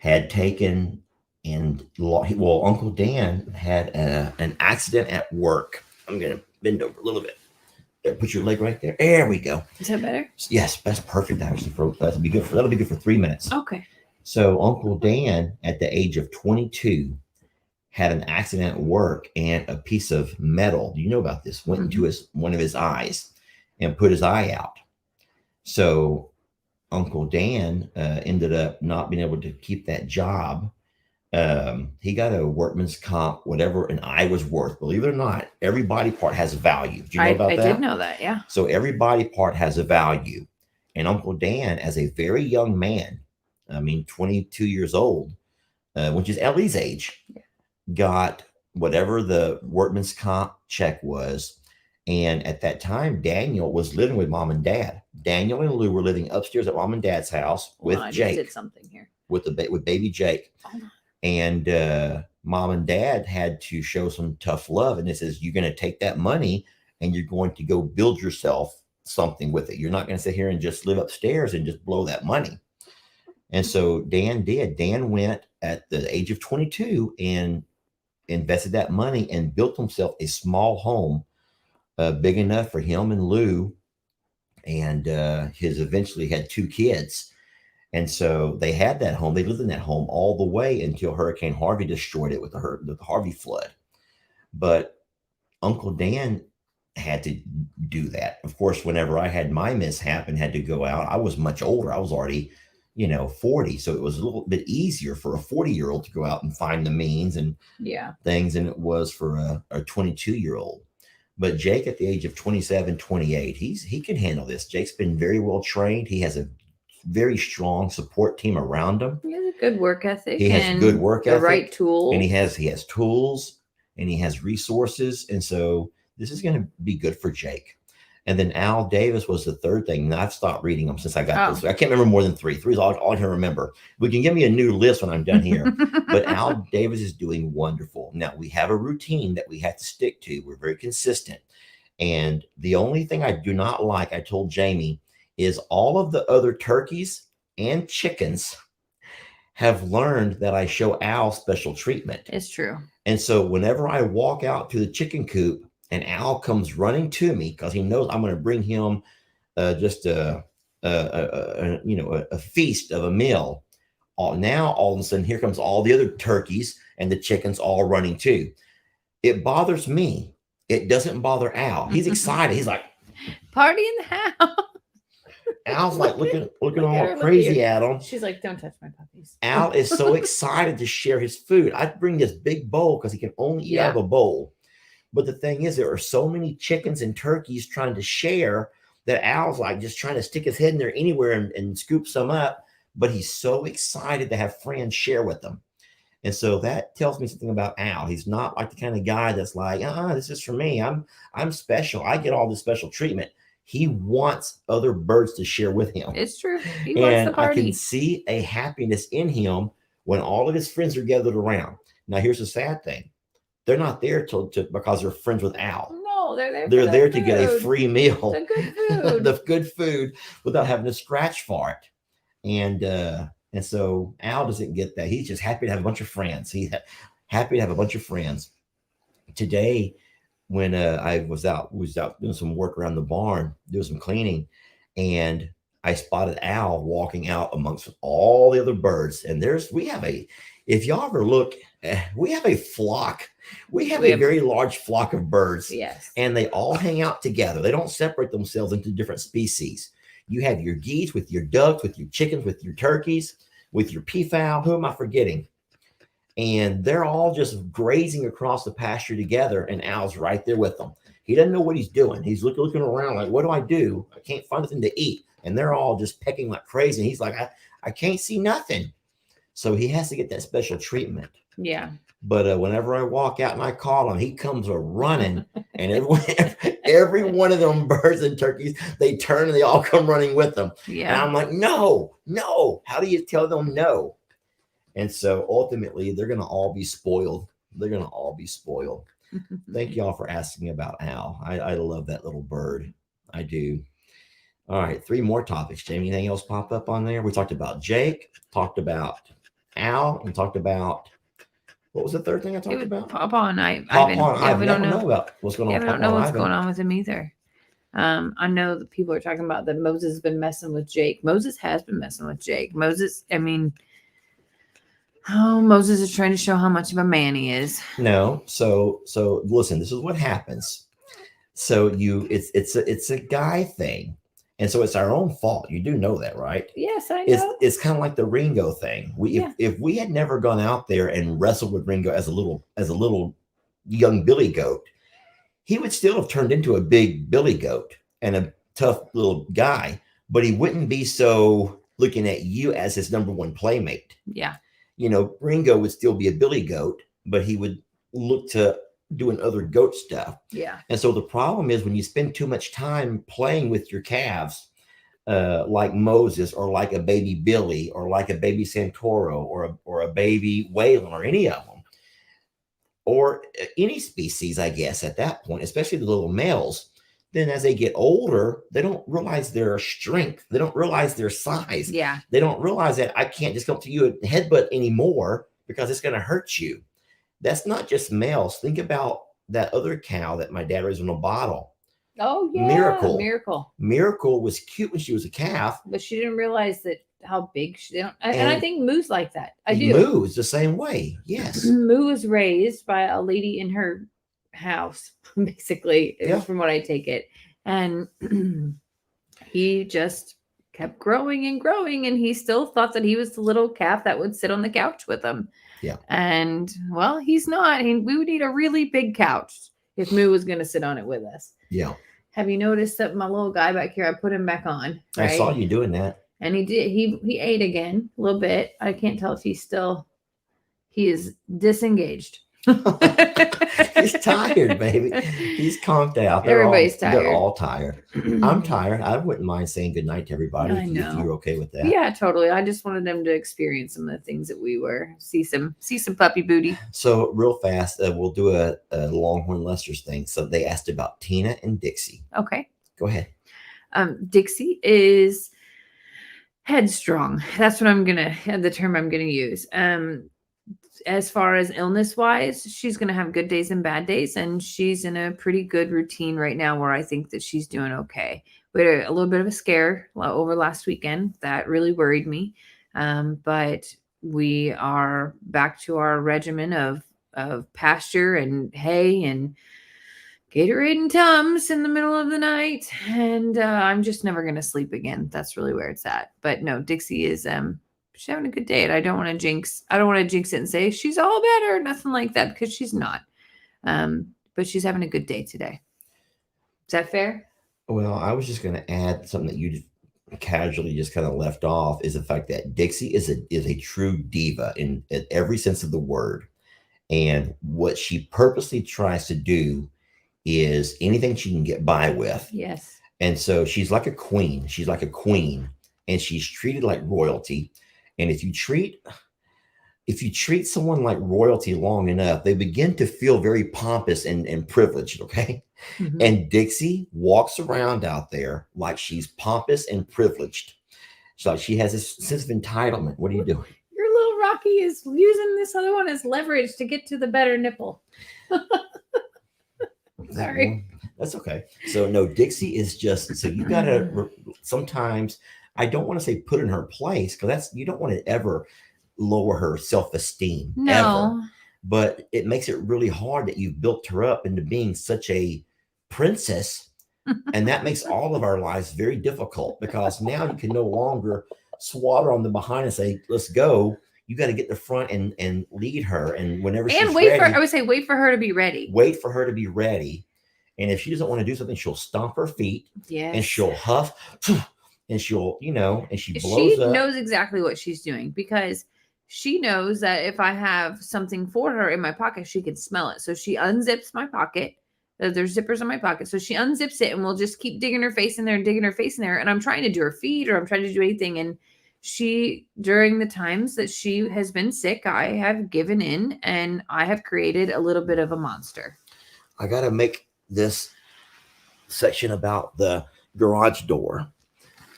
had taken Uncle Dan had an accident at work. I'm going to bend over a little bit. There, put your leg right there. There we go. Is that better? Yes, that's perfect. Actually, that'll be good for 3 minutes. Okay. So Uncle Dan, at the age of 22, had an accident at work, and a piece of metal, do you know about this, went into one of his eyes and put his eye out. So Uncle Dan ended up not being able to keep that job. He got a workman's comp, whatever an eye was worth. Believe it or not, every body part has a value. Do you know about that? I did know that, yeah. So every body part has a value. And Uncle Dan, as a very young man, 22 years old, which is Ellie's age, got whatever the workman's comp check was. And at that time, Daniel was living with mom and dad. Daniel and Lou were living upstairs at mom and dad's house with I Jake. just did something here. With baby Jake. Oh. And mom and dad had to show some tough love. And it says, you're going to take that money and you're going to go build yourself something with it. You're not going to sit here and just live upstairs and just blow that money. And so Dan did. Dan went at the age of 22 and invested that money and built himself a small home, big enough for him and Lou. And his eventually had 2 kids. And so they had that home. They lived in that home all the way until Hurricane Harvey destroyed it with the Harvey flood. But Uncle Dan had to do that. Of course, whenever I had my mishap and had to go out, I was much older. I was already, 40. So it was a little bit easier for a 40-year-old to go out and find the means and things than it was for a 22-year-old. But Jake, at the age of 27, 28, he can handle this. Jake's been very well trained. He has a very strong support team around him. He has a good work ethic. He has good work ethic. The right tools. And he has tools and he has resources. And so this is going to be good for Jake. And then Al Davis was the third thing. And I've stopped reading them since I got this. I can't remember more than 3. 3 is all I can remember. We can give me a new list when I'm done here. But Al Davis is doing wonderful. Now, we have a routine that we have to stick to. We're very consistent. And the only thing I do not like, I told Jamie, is all of the other turkeys and chickens have learned that I show Al special treatment. It's true. And so whenever I walk out to the chicken coop and Al comes running to me because he knows I'm going to bring him just a feast of a meal, Now all of a sudden, here comes all the other turkeys and the chickens all running too. It bothers me. It doesn't bother Al. He's excited. He's like, Party in the house. Al's like looking Look at her, all look at crazy you. at him. She's like, don't touch my puppies. Al is so excited to share his food. I bring this big bowl because he can only eat out of a bowl. But the thing is, there are so many chickens and turkeys trying to share that Al's like just trying to stick his head in there anywhere and scoop some up. But he's so excited to have friends share with them. And so that tells me something about Al. He's not like the kind of guy that's like, this is for me. I'm special. I get all this special treatment. He wants other birds to share with him. It's true. He wants And the party. I can see a happiness in him when all of his friends are gathered around. Now, here's the sad thing. They're not there because they're friends with Al. No, they're there. They're there to get a free meal. The good food. The good food without having to scratch for it. And so Al doesn't get that. He's just happy to have a bunch of friends. He's happy to have a bunch of friends. Today, when I was out doing some work around the barn, doing some cleaning, and I spotted Al walking out amongst all the other birds. And if y'all ever look, we have a flock. We have a very large flock of birds. Yes. And they all hang out together. They don't separate themselves into different species. You have your geese with your ducks, with your chickens, with your turkeys, with your peafowl. Who am I forgetting? And they're all just grazing across the pasture together, and Al's right there with them. He doesn't know what he's doing. He's looking around like, what do? I can't find anything to eat. And they're all just pecking like crazy. And he's like, I can't see nothing. So he has to get that special treatment. Yeah. But whenever I walk out and I call him, he comes running. And every one of them birds and turkeys, they turn and they all come running with them. Yeah. And I'm like, no. How do you tell them no? And so ultimately, they're going to all be spoiled. Thank y'all for asking about Al. I love that little bird. I do. All right. 3 more topics. Jamie, anything else pop up on there? We talked about Jake, talked about Al, and talked about, what was the third thing I talked about? Papa and Ivan. I don't know about what's going on. Yeah, we don't know what's going on with him either. I know that people are talking about that Moses has been messing with Jake. Moses has been messing with Jake. Moses is trying to show how much of a man he is. No. So listen, this is what happens. So it's a guy thing. And so it's our own fault. You do know that, right? Yes, I know. It's kind of like the Ringo thing. If we had never gone out there and wrestled with Ringo as a little young billy goat, he would still have turned into a big billy goat and a tough little guy, but he wouldn't be so looking at you as his number one playmate. Yeah. Ringo would still be a billy goat, but he would look to doing other goat stuff. Yeah. And so the problem is when you spend too much time playing with your calves, like Moses, or like a baby Billy, or like a baby Santoro, or a baby Waylon, or any of them, or any species, I guess, at that point, especially the little males, then as they get older, they don't realize their strength. They don't realize their size. Yeah. They don't realize that I can't just come up to you and headbutt anymore because it's going to hurt you. That's not just males. Think about that other cow that my dad raised in a bottle. Oh, yeah. Miracle was cute when she was a calf. But she didn't realize how big she did. And I think Moo's like that. I do. Moo is the same way. Yes. Moo was raised by a lady in her house, basically, from what I take it. And he just kept growing and growing, and he still thought that he was the little calf that would sit on the couch with him. Yeah. And well, he's not. We would need a really big couch if Moo was going to sit on it with us. Yeah. Have you noticed that my little guy back here, I put him back on? Right? I saw you doing that. And he did. He ate again a little bit. I can't tell if he is disengaged. He's tired, baby. He's conked out. Everybody's tired. They're all tired. I'm tired. I wouldn't mind saying goodnight to everybody if you're okay with that. Yeah, totally. I just wanted them to experience some of the things that we were. See some puppy booty. So real fast, we'll do a Longhorn Lester's thing. So they asked about Tina and Dixie. Okay. Go ahead. Dixie is headstrong. That's what the term I'm gonna use. As far as illness wise, she's going to have good days and bad days. And she's in a pretty good routine right now where I think that she's doing okay. We had a little bit of a scare over last weekend that really worried me. But we are back to our regimen of pasture and hay and Gatorade and Tums in the middle of the night, and I'm just never gonna sleep again. That's really where it's at. But no, Dixie is she's having a good day, and I don't want to jinx it and say she's all better, nothing like that, because she's not. But she's having a good day today. Is that fair? Well, I was just going to add something that you casually just kind of left off is the fact that Dixie is a true diva in every sense of the word, and what she purposely tries to do is anything she can get by with. Yes. And so she's like a queen. She's like a queen, and she's treated like royalty. And if you treat someone like royalty long enough, they begin to feel very pompous and privileged. Okay. Mhm. And Dixie walks around out there like she's pompous and privileged. So she has this sense of entitlement. What are you doing? Your little Rocky is using this other one as leverage to get to the better nipple. Sorry. That's okay. So no, Dixie is just, so you gotta sometimes, I don't want to say put in her place, because you don't want to ever lower her self-esteem. No. Ever. But it makes it really hard that you've built her up into being such a princess. And that makes all of our lives very difficult, because now you can no longer swat her on the behind and say, let's go. You got to get the front and lead her. And whenever she's ready, I would say wait for her to be ready. Wait for her to be ready. And if she doesn't want to do something, she'll stomp her feet. Yes. And she'll huff and she'll, and she blows up. She knows exactly what she's doing, because she knows that if I have something for her in my pocket, she can smell it. So she unzips my pocket. There's zippers in my pocket. So she unzips it, and we'll just keep digging her face in there and digging her face in there. And I'm trying to do her feet, or I'm trying to do anything. And she, during the times that she has been sick, I have given in, and I have created a little bit of a monster. I got to make this section about the garage door.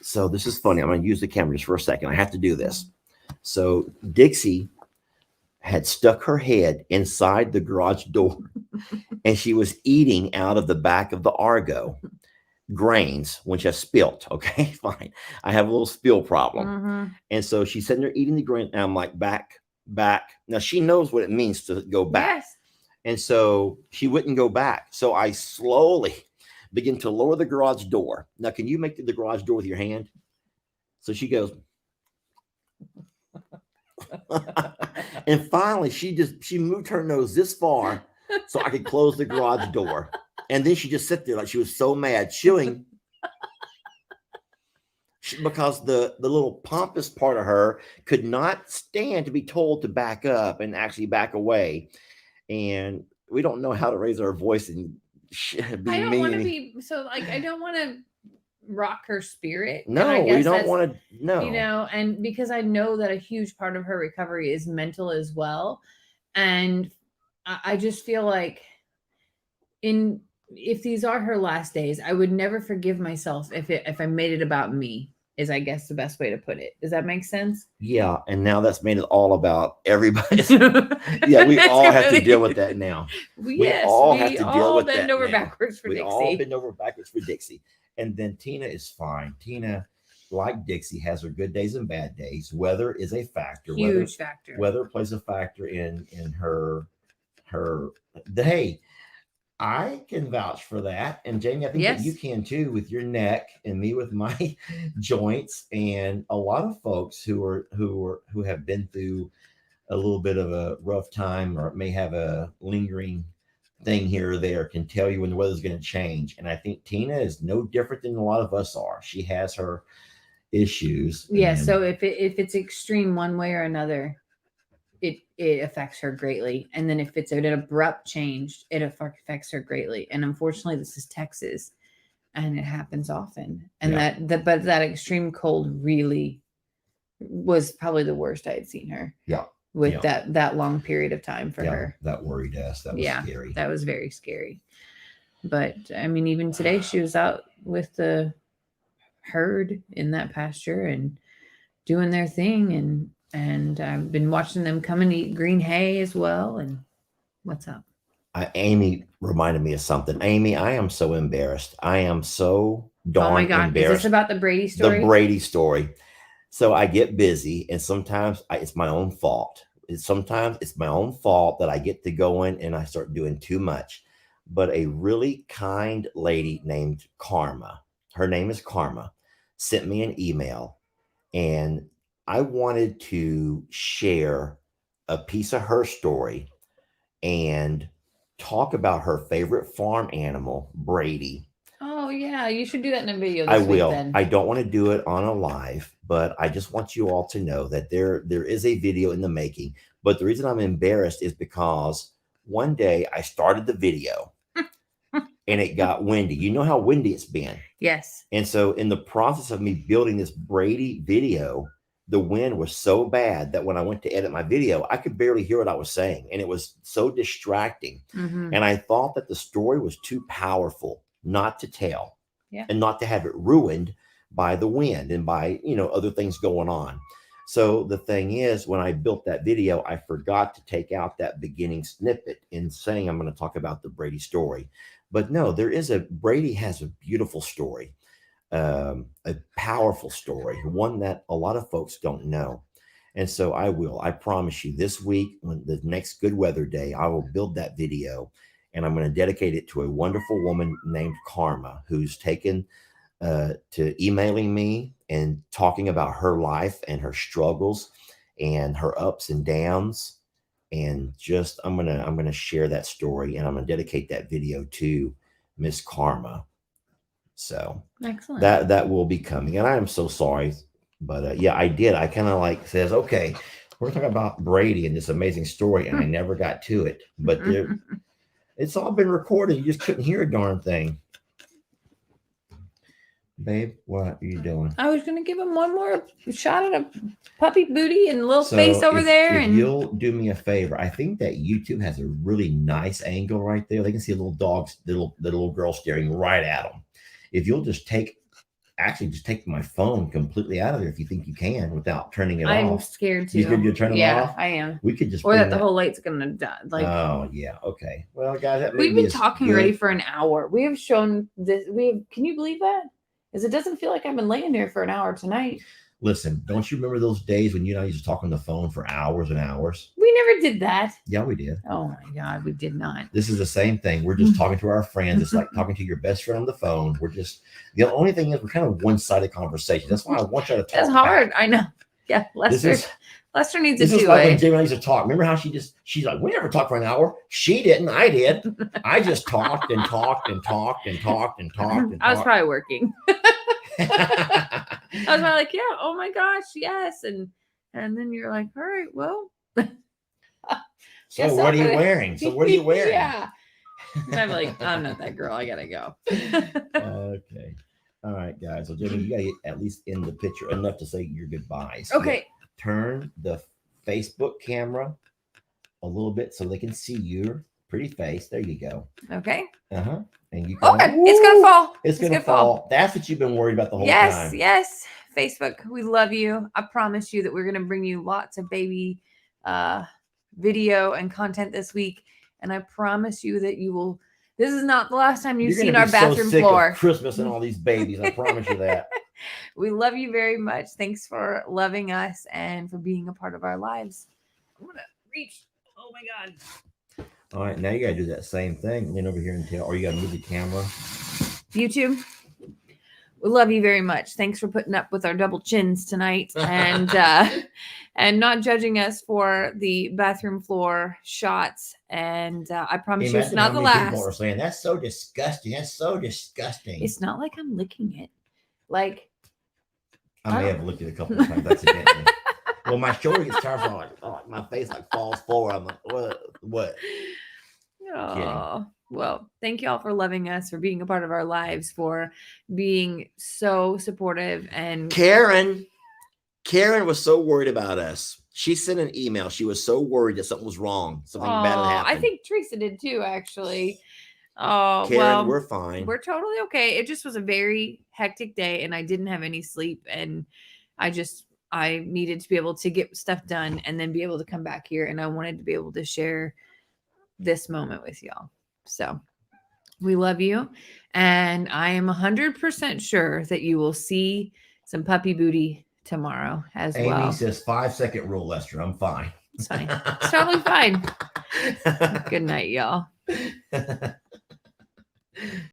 So this is funny. I'm going to use the camera just for a second. I have to do this. So Dixie had stuck her head inside the garage door, and she was eating out of the back of the Argo grains, which I spilt. Okay, fine. I have a little spill problem. Mm-hmm. And so she's sitting there eating the grain. And I'm like, back. Now she knows what it means to go back. Yes. And so she wouldn't go back. So I slowly begin to lower the garage door. Now, can you make the garage door with your hand? So she goes. And finally, she moved her nose this far so I could close the garage door. And then she just sat there like she was so mad, chewing. Because the little pompous part of her could not stand to be told to back up and actually back away. And we don't know how to raise our voice and be I don't mean. want to be so I don't want to rock her spirit. No, we don't want to. No, and because I know that a huge part of her recovery is mental as well, and I just feel like if these are her last days, I would never forgive myself if I made it about me. Is I guess the best way to put it. Does that make sense? Yeah, and now that's made it all about everybody. Yeah, we all have to deal with that now. We all have to deal with that. Bend over now. backwards for Dixie. We all bend over backwards for Dixie. And then Tina is fine. Tina, like Dixie, has her good days and bad days. Weather is a factor. Huge factor. Weather plays a factor in her. Hey, I can vouch for that. And Jamie, I think that you can too, with your neck, and me with my joints, and a lot of folks who have been through a little bit of a rough time, or may have a lingering thing here or there, can tell you when the weather's going to change. And I think Tina is no different than a lot of us are. She has her issues. Yeah. So if it's extreme one way or another, it affects her greatly. And then if it's an abrupt change, it affects her greatly. And unfortunately, this is Texas, and it happens often. And but that extreme cold really was probably the worst I had seen her. Yeah. With that long period of time for her. That worried us. That was scary. That was very scary. But I mean, even today she was out with the herd in that pasture and doing their thing, and I've been watching them come and eat green hay as well. And what's up? Amy reminded me of something. Amy, I am so embarrassed. I am so darn embarrassed. Is this about the Brady story? The Brady story. So I get busy, and sometimes it's my own fault. Sometimes it's my own fault that I get to going and I start doing too much. But a really kind lady named Karma, her name is Karma, sent me an email, and I wanted to share a piece of her story and talk about her favorite farm animal, Brady. Oh yeah, you should do that in a video I this week will. then. I don't want to do it on a live, but I just want you all to know that there is a video in the making. But the reason I'm embarrassed is because one day I started the video and it got windy. You know how windy it's been. Yes. And so in the process of me building this Brady video, the wind was so bad that when I went to edit my video, I could barely hear what I was saying. And it was so distracting. Mhm. And I thought that the story was too powerful not to tell. Yeah. And not to have it ruined by the wind and by, other things going on. So the thing is, when I built that video, I forgot to take out that beginning snippet in saying I'm going to talk about the Brady story. But no, Brady has a beautiful story, a powerful story, one that a lot of folks don't know. And so I promise you this week, when the next good weather day, I will build that video and I'm going to dedicate it to a wonderful woman named Karma, who's taken to emailing me and talking about her life and her struggles and her ups and downs. And just I'm gonna share that story and I'm gonna dedicate that video to Miss Karma. So Excellent. that will be coming, and I am so sorry, but yeah, I did. I kind of like says, okay, we're talking about Brady and this amazing story, and I never got to it. But it's all been recorded. You just couldn't hear a darn thing. Babe, what are you doing? I was gonna give him one more shot at a puppy booty and little face over there. If And you'll do me a favor, I think that YouTube has a really nice angle right there. They can see a little dog, the little girl staring right at them. If you'll just take my phone completely out of there if you think you can without turning it off. I'm scared You to. scared to turn it off? Yeah, I am. We could just Or bring that the whole light's gonna die. Like, oh yeah, okay. Well, guys, that we've maybe been is talking good. already for an hour. We have shown this. Can you believe that? Because it doesn't feel like I've been laying here for an hour tonight. Listen, don't you remember those days when you and I used to talk on the phone for hours and hours? We never did that. Yeah, we did. Oh my God, we did not. This is the same thing. We're just talking to our friends. It's like talking to your best friend on the phone. The only thing is we're kind of one-sided conversation. That's why I want you to talk. That's hard. back. I know. Yeah, Lester needs a This is like when two-way. Jamie and I used to talk. Remember how she's like, we never talked for an hour. She didn't. I did. I just talked and talked and talked and talked and talked. And I was talked. probably working. I was probably like, yeah, oh my gosh, yes. And then you're like, all right, well. So Guess what are you I'll- wearing? So what are you wearing? Yeah. And I'm like, I'm not that girl. I gotta go. Okay. All right, guys. So Jamie, you gotta get at least in the picture enough to say your goodbyes. Okay. Turn the Facebook camera a little bit so they can see your pretty face. There you go. Okay. Uh-huh. And you Oh, can it's gonna fall. It's gonna fall. That's what you've been worried about the whole Yes, time. yes. Facebook, we love you. I promise you that we're gonna bring you lots of baby video and content this week. And I promise you that you will. This is not the last time you've You're seen gonna our be bathroom so sick floor. of Christmas and all these babies. I promise you that. We love you very much. Thanks for loving us and for being a part of our lives. I'm gonna reach. Oh my God. All right, now you gotta do that same thing. Lean over here and tell, or you gotta move the camera. YouTube, we love you very much. Thanks for putting up with our double chins tonight and and not judging us for the bathroom floor shots. And I promise you, it's Imagine not how the many people are last. saying that's so disgusting. That's so disgusting. It's not like I'm licking it. Like, I may have looked at it a couple of times accidentally. Well, my shoulder gets tired, so my face like falls forward. I'm like, what? oh, well, thank you all for loving us, for being a part of our lives, for being so supportive. And Karen was so worried about us. She sent an email. She was so worried that something was wrong. Something bad had happened. I think Teresa did too, actually. Oh, Karen, well, we're fine. We're totally okay. It just was a very hectic day and I didn't have any sleep. And I needed to be able to get stuff done and then be able to come back here. And I wanted to be able to share this moment with y'all. So we love you. And I am 100% sure that you will see some puppy booty tomorrow as Amy well. says 5-second rule, Lester. I'm fine. It's fine. It's totally fine. Good night, y'all.